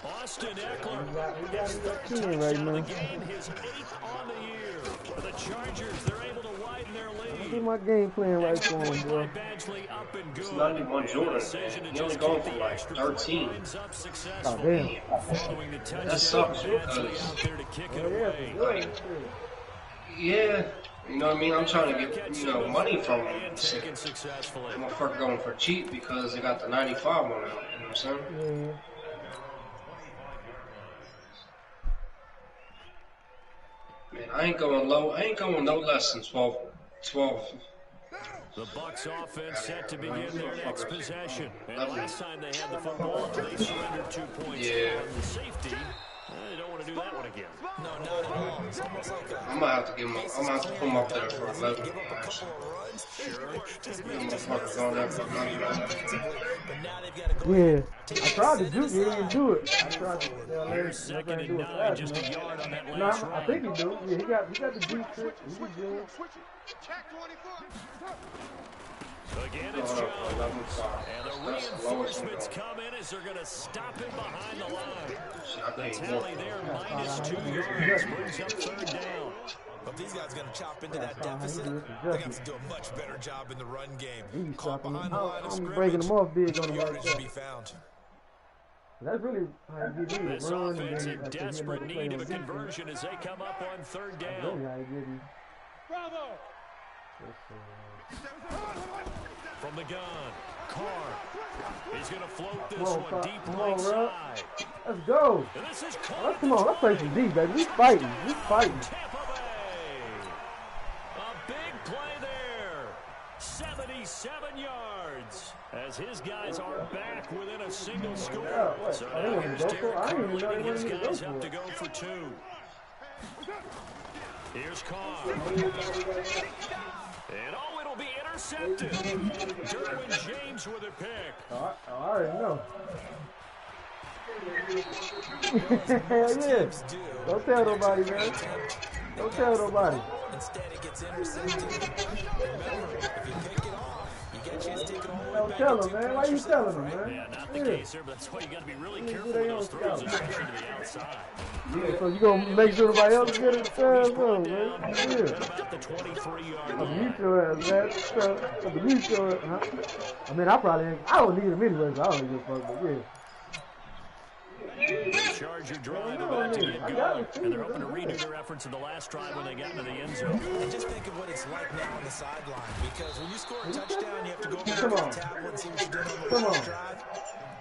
C: Austin Eckler, his third touchdown of the game, his 8th on the year. For the Chargers, they're able to widen their lead.
A: Do my game plan right for him, bro.
G: It's not even one Jordan, man. He only going for like 13.
A: Oh, damn.
G: That sucks because, yeah, you know what I mean? I'm trying to get, money from him. I'm fucking going for cheap because they got the 95 one out, you know what I'm saying?
A: Yeah.
G: Man, I ain't going low. I ain't going no less than 12.
C: The Bucs offense set to begin their next possession. And last time they had the football, they surrendered 2 points on the safety. They don't want to do that one again.
E: No, not at all. It's almost like a...
G: I'm gonna have to give him. I'm gonna have to put him up there for 11.
E: Give up a couple of runs. Sure. Just make
G: motherfuckers on there for 11.
E: But now they've got to go.
A: Yeah, I tried to do it. He didn't do it. I tried to.
C: Here's second and 9, just a yard on that last run.
A: I think he do. Yeah, he got the deep trick. He was doing.
F: Check 24.
C: Again, it's Jones. And the reinforcements come in as they're going to stop him behind the line. The tally there, -2 yards, brings up third down.
E: But these guys are going to chop into that deficit. They got to do a much better job in the run game. Caught behind the line of scrimmage.
A: Breaking them off big on the
E: yardage to be found.
A: That's really how you get me.
C: This offense in desperate need of a conversion as they come up on third down.
D: Bravo!
C: From the gun, Carr. He's going to float this one deep right side.
A: Let's go.
C: This is
A: come on, let's play some D, baby. We fighting.
C: Tampa Bay. A big play there. 77 yards. As his guys are back within a single score. So now here's Derek Carr leading his guys up to go for 2. Here's Carr. And it'll be intercepted. Derwin James with a pick.
A: I already know. Hell yeah. Don't tell nobody, man. Don't tell nobody.
E: Instead, it gets intercepted. Remember, if you pick it off, you get a chance to take it all the way
A: Don't
E: back.
A: tell them, man. Why you telling them, man?
C: Yeah, not the case here, but that's why you got to be really careful with those throws, especially to the outside.
A: Yeah, so you gonna make sure nobody else get it? Man. Yeah.
C: About the 23-yard line.
A: Mute your ass, man. Mute your ass, huh? I mean, I don't need him anyway, so I don't give a fuck, but yeah.
C: Charger drive about to get going, and they're hoping to redo their efforts in the last drive when they got into the end zone.
E: And just think of what it's like now on the sideline, because when you score a touchdown, you have to go over to the tablet and see what you did on the last drive.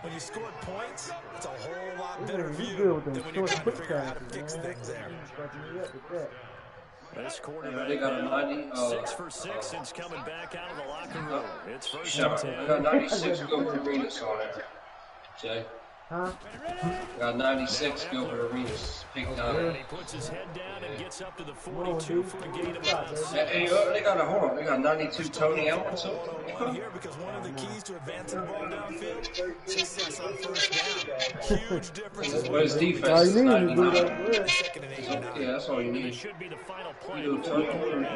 E: when you scored points, it's a whole lot better view than when you're trying to figure out how to fix things there.
C: This quarterback
G: they got a 90.
C: 6 for 6 since coming back out of the locker room. It's first and 10.
G: I got 96 Gilbert Arenas on it, Jay.
A: Huh?
G: I got 96 Gilbert Arenas picked down.
C: He puts his head down and gets up to the 42 for a gain of about 6.
G: Hey, they got hold on. They got 92 Tony Allen. So
E: here because one of the keys to advancing the ball downfield, success on first down. Huge difference.
G: What is defense?
A: All you need is do that.
E: Second and 8 and 9.
G: Yeah, that's all you
C: It
G: need.
C: should be the final play.
G: You do Tony Allen.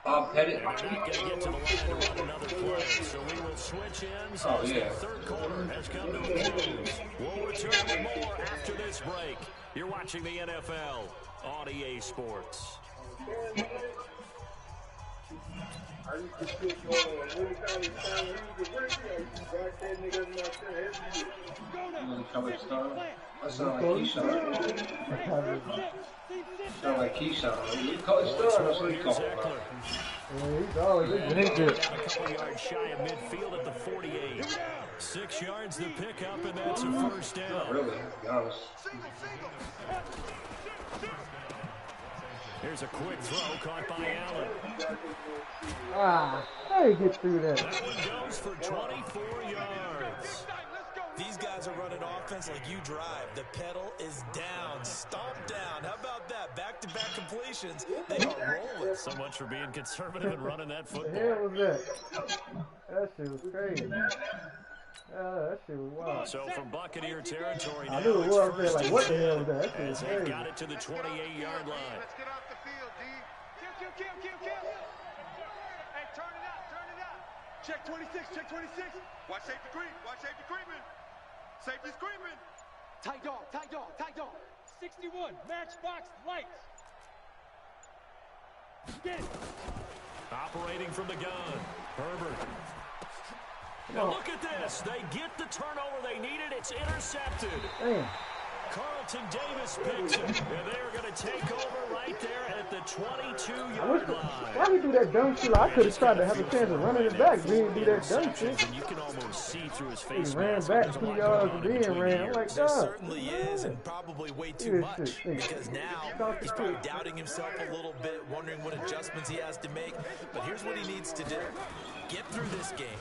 G: Bob Pettit.
C: They're not going to get to the line to run another play, so we will switch ends.
G: Oh, yeah.
C: The third quarter has come to a close. We'll return with more after this break. You're watching the NFL on EA Sports.
G: That's not like Keyshawn. Sound like Keyshawn. You call it Stern, that's what you call it.
A: Yeah, he's always a
C: A couple yards shy of midfield at the 48. 6 yards the pickup, and that's a first down.
G: Not really, to be honest.
C: Here's a quick throw caught by Allen.
A: Ah, how do you get through that?
C: That one goes for 24 yards.
E: These guys are running offense like you drive. The pedal is down, stomp down. How about that? Back-to-back completions. They are rolling.
C: So much for being conservative and running that
A: What the
C: football.
A: hell was that? That shit was crazy. That shit was wild.
C: So from Buccaneer territory
A: I
C: now,
A: knew it
C: it's
A: was.
C: first
A: Like,
C: and
A: what the
C: 10
A: hell was that? That shit
C: as
A: was
C: they
A: crazy.
C: got it to the 28-yard line.
F: Let's get off the field, D. Kill. Hey, turn it out. Check 26. Watch safety creeping. Safety screaming.
D: Tight dog. 61, matchbox lights. Get it.
C: Operating from the gun, Herbert. Now look at this. They get the turnover they needed. It's intercepted.
A: Damn.
C: Carlton Davis picks it, and they're going to take over right there at the
A: I wish
C: 22-yard
A: why
C: line.
A: we do that dumb shit? I could have tried to have a chance of running it back. We didn't do that dumb shit.
C: And you can almost see through his
A: He
C: face
A: ran
C: mask.
A: back
C: There's a
A: 2
C: lot
A: yards
C: going
A: and
C: on
A: then
C: between
A: ran. I'm like,
E: There
A: God.
E: certainly is, and probably way too much. Because now he's probably doubting himself a little bit, wondering what adjustments he has to make. But here's what he needs to do. Get through this game.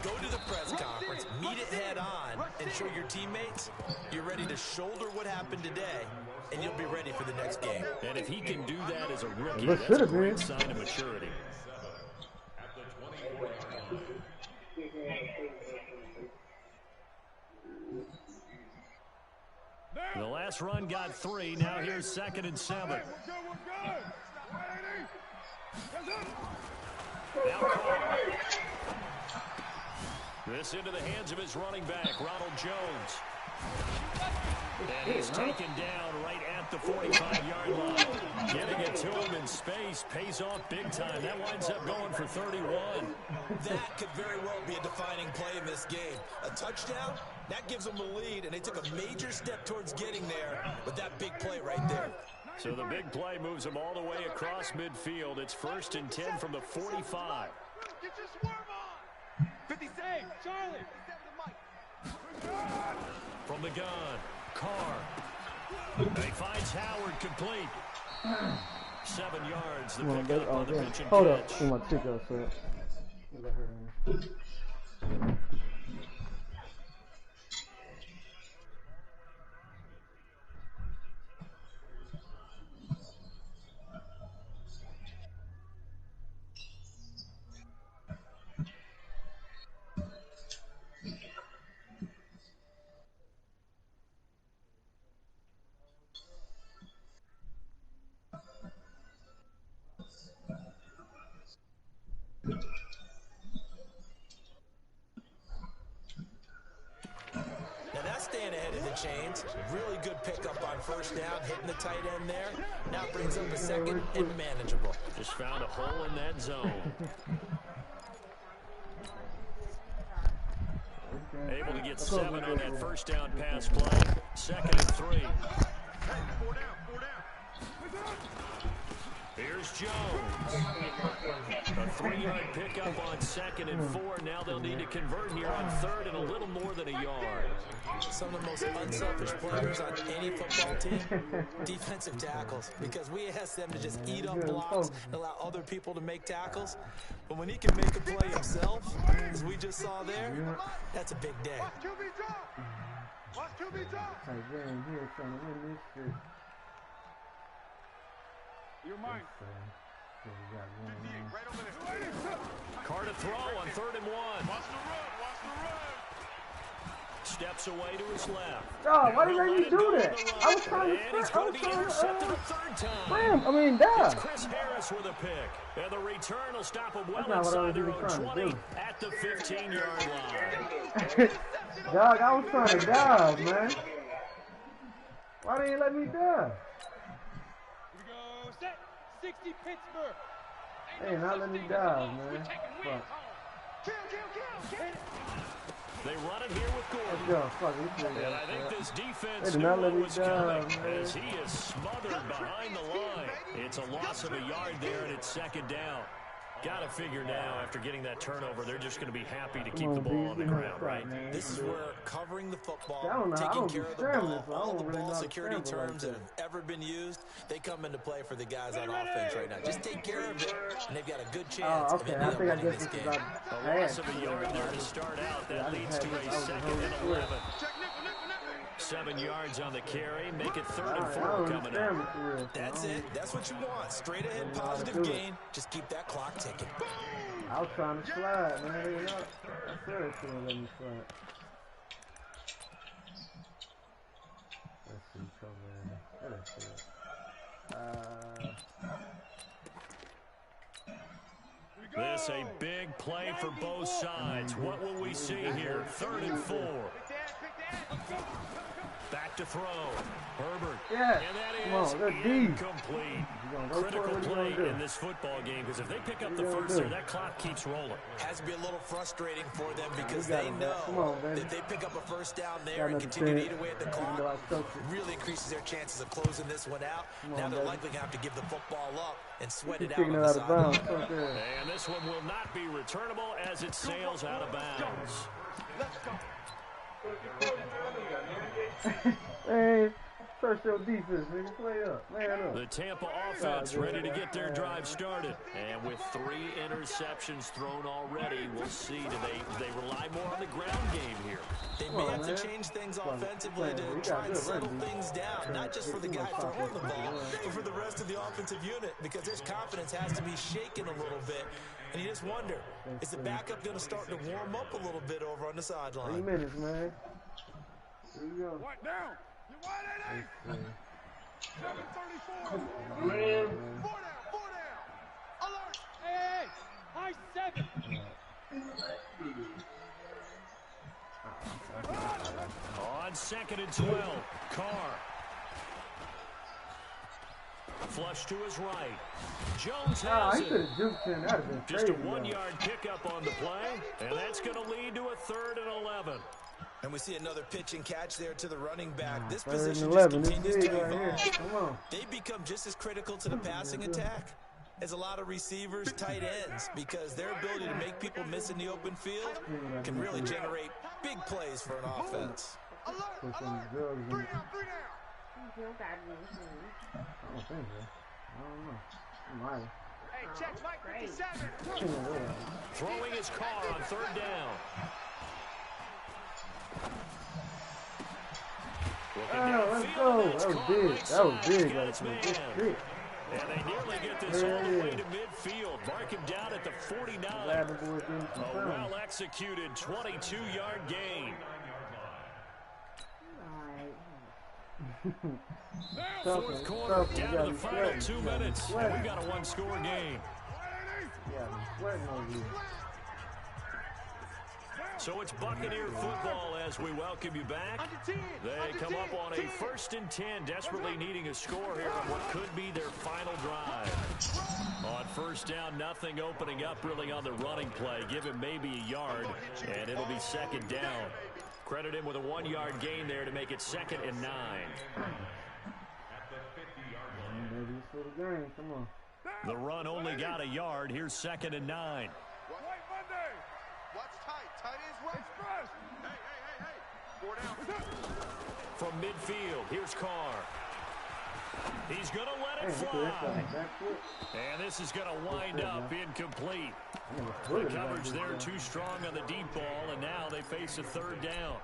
E: Go to the press conference, meet it head on, and show your teammates you're ready to shoulder what happened today, and you'll be ready for the next game.
C: And if he can do that as a rookie,
A: What
C: that's
A: should
C: a
A: have
C: great
A: been.
C: sign of maturity. The last run got 3. Now here's 2nd and 7.
D: We're good.
C: Now Carr. This into the hands of his running back, Ronald Jones. And he's taken down right at the 45-yard line. Getting it to him in space pays off big time. That winds up going for 31.
E: That could very well be a defining play in this game. A touchdown, that gives them the lead, and they took a major step towards getting there with that big play right there.
C: So the big play moves them all the way across midfield. It's 1st and 10 from the 45.
F: Get your swerve on.
D: 56, Charlie.
C: From the gun, Carr. He finds Howard complete. 7 yards. The pickup on the pitch and
A: Hold up.
C: catch.
A: Oh, my tick outside. Let her in.
E: Now that's staying ahead of the chains. Really good pickup on first down, hitting the tight end there. Now brings up a 2nd and manageable.
C: Just found a hole in that zone. Able to get 7 on that first down pass play. 2nd and 3.
F: Hey, 4 down.
C: Here's Jones. A 3-yard pickup on 2nd and 4. Now they'll need to convert here on 3rd and a little more than a yard.
E: Some of the most unselfish players on any football team, defensive tackles, because we ask them to just eat up blocks and allow other people to make tackles. But when he can make a play himself, as we just saw there, that's a big day.
F: Watch QB drop. Watch QB drop.
A: Again, here trying to win this shit.
D: You're mine.
F: Right over there.
C: Carr to throw on 3rd and 1.
F: Watch the run. Watch the run.
C: Steps away to his left.
A: Oh, why did you do that? I was trying to
C: And he's going to be intercepted a 3rd time.
A: Bam, I mean,
C: It's
A: die.
C: Chris Harris with a pick. And the return will stop him well
A: That's not what I
C: inside
A: was
C: their
A: even
C: own
A: trying to
C: 20
A: do.
C: at the 15-yard line.
A: Dog, I was trying to dive, man. Why didn't you let me dive?
D: Here we go. Set. 60 Pittsburgh.
A: Hey, not let me dive, man. Fuck.
F: Kill.
C: They run it here with
A: Let's
C: Gordon.
A: go. Fuck, we should
C: And I think this defense
A: They did
C: knew
A: not let
C: what
A: me
C: was
A: down,
C: coming
A: man.
C: as he is smothered behind the line. It's a loss of a yard there, and it's 2nd down. Got to figure now, after getting that turnover, they're just going to be happy to keep the ball on the ground, right?
E: This is where covering the football,
A: I don't
E: taking
A: be
E: care of the
A: scrambling,
E: ball,
A: so I
E: all
A: don't
E: the
A: really know
E: ball
A: how to
E: security
A: scramble
E: terms
A: like
E: that have ever been used, they come into play for the guys on offense right now. Just take care of it, and they've got a good chance of
A: okay.
E: ending
A: I
E: up
A: think I
E: winning
A: guess
E: this
A: this is
E: game.
A: about
C: A loss of a yard there to start out. That leads to a 2nd and 11. 7 yards on the carry. Make it 3rd and 4 coming up.
E: That's it. That's what you want. Straight ahead, positive gain. Just keep that clock ticking.
A: I was trying to slide, man. They not. I said it couldn't let me slide. Let's see, cover. Let's see.
C: This a big play for both sides. What will we see here? 3rd and 4. Back to throw. Herbert.
A: Yeah.
C: And that
A: Come on,
C: is
A: let's D.
C: incomplete. Critical play in this football game, because if they pick up the first there, that clock keeps rolling.
E: Has to be a little frustrating for them because they know that if they pick up a first down there and continue to eat away at the clock, really increases their chances of closing this one out. Now they're likely going to have to give the football up and sweat it out on the sideline.
C: And this one will not be returnable as it sails out of bounds.
A: Hey, trust your defense, nigga. Play up. Man up.
C: The Tampa offense ready to get their drive started. And with 3 interceptions thrown already, we'll see. Do they rely more on the ground game here?
E: They may have to change things offensively to try and settle things down, not just for the guy throwing the ball, but for the rest of the offensive unit, because his confidence has to be shaken a little bit. And you just wonder, is the backup going to start to warm up a little bit over on the sideline?
A: 3 minutes, man. Here we go.
F: What down? You wide at 8. 7:34.
A: Man.
F: 4 down. Alert.
D: Hey, high 7.
C: On 2nd and 12, Carr. Flush to his right. Jones has
A: he
C: it.
A: could have juked him. That would have been
C: Just
A: crazy.
C: a 1-yard pickup on the play, and that's going to lead to a 3rd and 11.
E: And we see another pitch and catch there to the running back. This
A: 3rd and
E: position
A: 11.
E: just continues
A: This
E: to
A: big right
E: evolve.
A: here. Come on.
E: They become just as critical to the passing attack as a lot of receivers, tight ends, because their ability to make people miss in the open field can really generate big plays for an offense.
A: Put some drugs in.
F: 3 down.
A: I don't think so. I don't know. He might.
F: Hey, check Mike 57.
C: Throwing his Carr on 3rd down.
A: Let's go. That was big. That was big. Right there.
C: And they nearly get this all the way to midfield. Mark him down at the 49. A well-executed 22-yard gain. Fourth quarter, down to the final 2 minutes. And we've got a 1-score game. So it's Buccaneer football as we welcome you back. They come up on a 1st and 10, desperately needing a score here on what could be their final drive. On 1st down, nothing opening up really on the running play. Give him maybe a yard, and it'll be 2nd down. Credit him with a 1-yard gain there to make it 2nd and 9.
A: Maybe for the game. Come on.
C: The run only got a yard. Here's 2nd and 9.
F: White Monday. What's tight? Tight is right. Express. Hey. 4 down.
C: From midfield, here's Carr. He's going to let it fly. And this is going to wind up incomplete. The coverage there too strong on the deep ball, and now they face a 3rd down.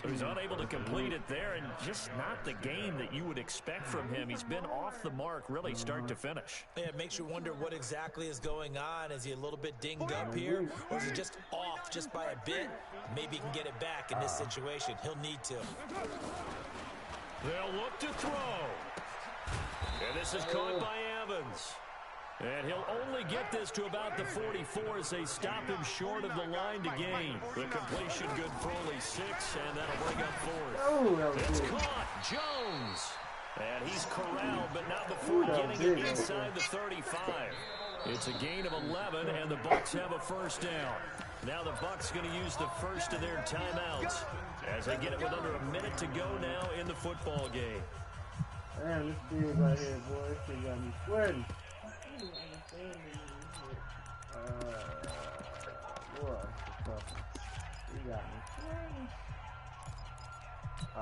C: So he's unable to complete it there, and just not the game that you would expect from him. He's been off the mark really start to finish.
E: Yeah, it makes you wonder what exactly is going on. Is he a little bit dinged up here, or is he just off just by a bit? Maybe he can get it back in this situation. He'll need to.
C: They'll look to throw. And this is caught by Evans. And he'll only get this to about the 44 as they stop him short of the line to gain. The completion good for only 6, and that'll bring up 4th. It's caught. Jones. And he's corralled, but not before getting it inside the 35. It's a gain of 11, and the Bucs have a 1st down. Now the Bucs going to use the first of their timeouts as they get it with under a minute to go now in the football game.
A: Man, this dude right here, boy, this thing got me sweating. He got me sweating.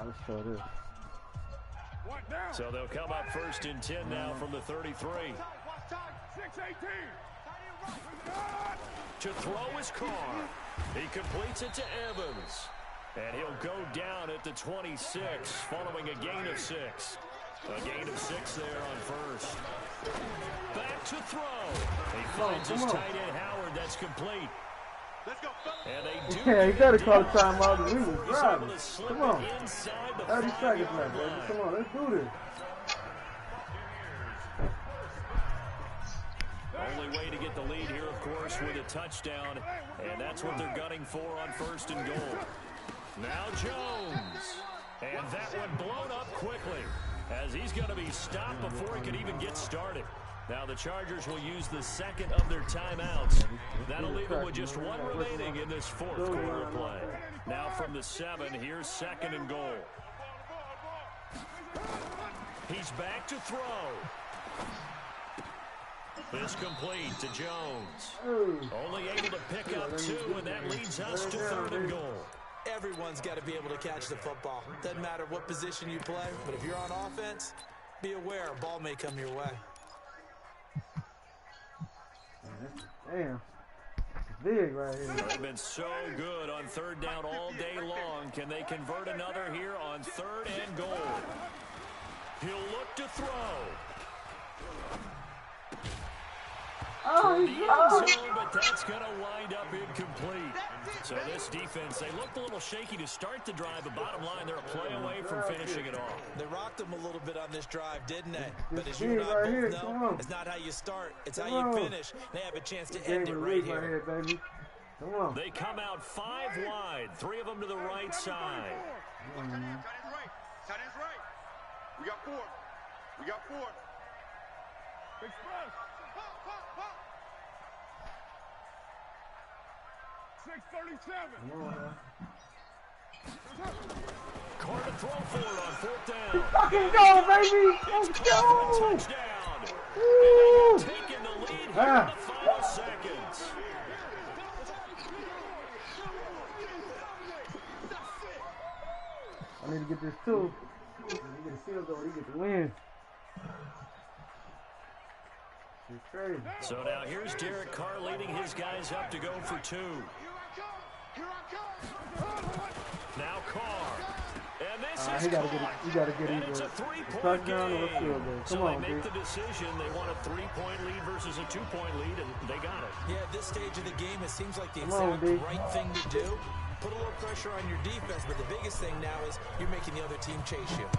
A: Let's show this.
C: So they'll come up 1st and 10 now from the 33.
F: 6-18.
C: To throw is Carr. He completes it to Evans. And he'll go down at the 26 following a gain of 6. A gain of 6 there on 1st. Back to throw. He finds his tight end Howard. That's complete.
F: Let's go,
C: and they do.
A: Yeah, you gotta call the timeout. We was driving. Come on. 30 seconds left, baby. Come on, let's do this.
C: Only way to get the lead here, of course, with a touchdown. And that's what they're gunning for on 1st and goal. Now Jones. And that one blown up quickly, as he's going to be stopped before he can even get started. Now the Chargers will use the 2nd of their timeouts. That'll leave them with just 1 remaining in this 4th quarter of play. Now from the 7, here's 2nd and goal. He's back to throw. This complete to Jones. Only able to pick up 2, and that leads us to 3rd and goal.
E: Everyone's got to be able to catch the football. Doesn't matter what position you play, but if you're on offense, be aware a ball may come your way.
A: Damn. It's big right here.
C: They've been so good on 3rd down all day long. Can they convert another here on 3rd and goal? He'll look to throw.
A: Oh, he's
C: zone, but that's going to wind up incomplete. So this defense, they looked a little shaky to start the drive, but bottom line, they're a play away from finishing it off.
E: They rocked them a little bit on this drive, didn't they? But as you and I both know, it's not how you start, it's how you finish. They have a chance to end it right here.
A: Baby. Come on.
C: They come out 5 wide, 3 of them to the right side.
F: Tight ends right. Tight ends right. We got 4. We got 4. Express. 6:37.
C: Carr to throw for it on 4th down.
A: Fucking go, baby! Let's go!
C: Touchdown.
A: Woo!
C: And they have taken the lead here in the final seconds.
A: I need to get this too. You get a field goal, you get the win. It's crazy.
C: So now here's Derek Carr leading his guys up to go for 2. Now Carr. And this is
A: you gotta get
C: and
A: either
C: it's a
A: a
C: 3-point
A: touchdown or a
C: game.
A: field goal.
C: So
A: Come
C: they
A: on,
C: make
A: dude.
C: the decision. They want a 3-point lead versus a 2-point lead, and they got it.
E: Yeah, at this stage of the game, it seems like the
A: Come on,
E: exact right thing to do. Put a little pressure on your defense, but the biggest thing now is you're making the other team chase you.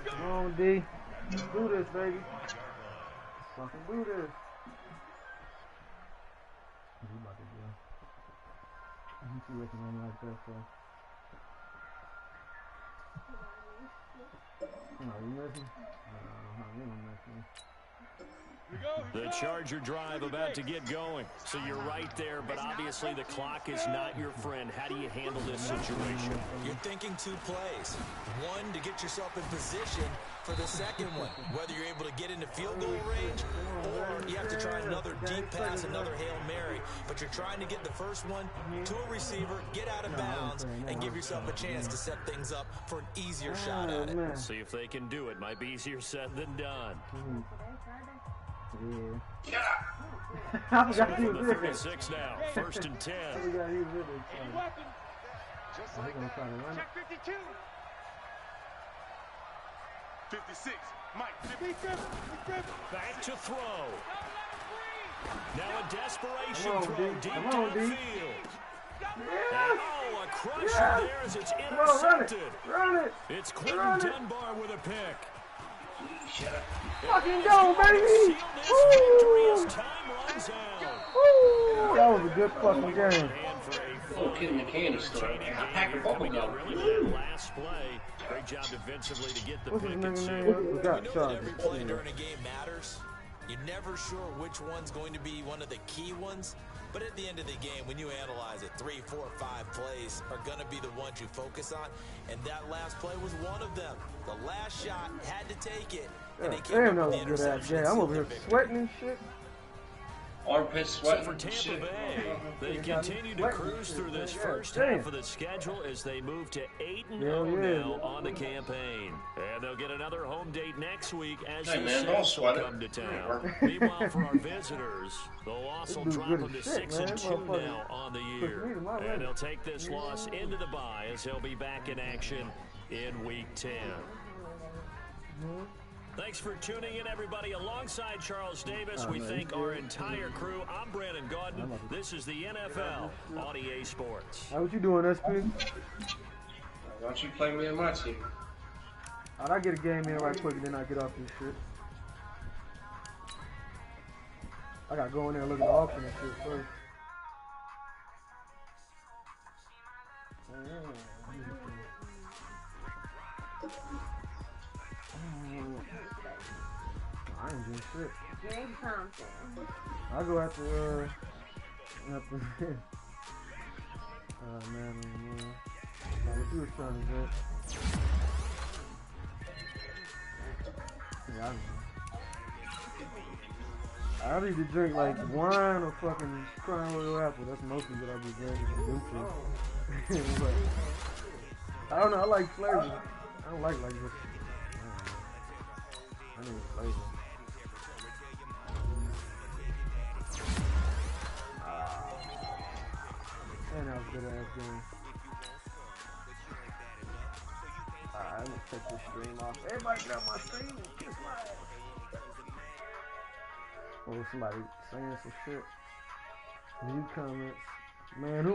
A: Come on, D. Let's do this, baby. Fucking do this. What you about to do? You see what you like that for? No, you missing? No, you don't miss me.
C: The Charger drive about to get going. So you're right there, but obviously the clock is not your friend. How do you handle this situation?
E: You're thinking 2 plays. One, to get yourself in position for the second one, whether you're able to get into field goal range or you have to try another deep pass, another Hail Mary. But you're trying to get the first one to a receiver, get out of bounds, and give yourself a chance to set things up for an easier shot at it.
C: Let's see if they can do it. Might be easier said than done.
A: Yeah. I forgot he was
C: the
A: there.
C: 36 now. 1st and 10.
A: I forgot he was there.
F: Just like
A: gonna try to run it.
F: check 52. 56. Mike.
C: Back to throw. Now a desperation
A: Come on,
C: throw
A: D.
C: deep
A: Come on, D.
C: downfield.
A: Yes.
C: Oh, a crusher
A: Yes.
C: there as it's
A: Come on, run it.
C: intercepted.
A: Run it.
C: It's Quentin
A: Run it.
C: Dunbar with a pick.
A: Fucking go, baby.
C: Seal this victory as time runs out.
A: Woo. That was a good fucking game.
C: And for a
G: Little kid in the candy store. I packed a bubble gum.
C: really with that last play. Great job defensively to get the
A: What's his
C: pick
A: name?
C: and seal.
A: We
E: We know
A: got
E: that
A: Chargers.
E: every play during a game matters. You're never sure which one's going to be one of the key ones. But at the end of the game, when you analyze it, 3, 4, 5 plays are going to be the ones you focus on. And that last play was one of them. The last shot had to take it. And they came
A: Damn, that
E: up
A: was
E: with
A: a
E: the
A: good ass
E: interception.
A: game. I'm over here sweating and shit.
G: Armpit
C: So
G: sweating.
C: for Tampa
G: Shit.
C: Bay, they continue to cruise through this first half of the schedule as they move to 8-0 now on the campaign. And they'll get another home date next week as
G: Hey,
C: the
G: man, don't
C: Saints will
G: sweat it.
C: come to town. Meanwhile, for our visitors, the loss will
A: This
C: drop
A: dude's
C: them
A: good
C: to
A: as shit,
C: 6-2
A: man.
C: now on the
A: Push me
C: year.
A: to my
C: And
A: limit.
C: they'll take this loss into the bye as they'll be back in action in Week 10. Thanks for tuning in, everybody. Alongside Charles Davis, we thank our entire crew. I'm Brandon Gaudin. This is the NFL on EA Sports.
A: How what you doing, SP?
G: Why don't you play me in my team?
A: How'd I get a game in right quick and then I get off this shit? I gotta go in there and look at the auction and shit first. I ain't doing shit.
H: Greg Thompson.
A: I'll go after oh man. Now what you was trying to do? Yeah, I need to drink like wine or fucking Crown Royal Apple. That's mostly what I be drinking. But I don't know. I like flavor. I don't like this. I need flavor. And that was a good ass game. Alright, I'm gonna take this stream off. Everybody get out my stream and kiss my ass. Oh, somebody saying some shit. New comments. Man, who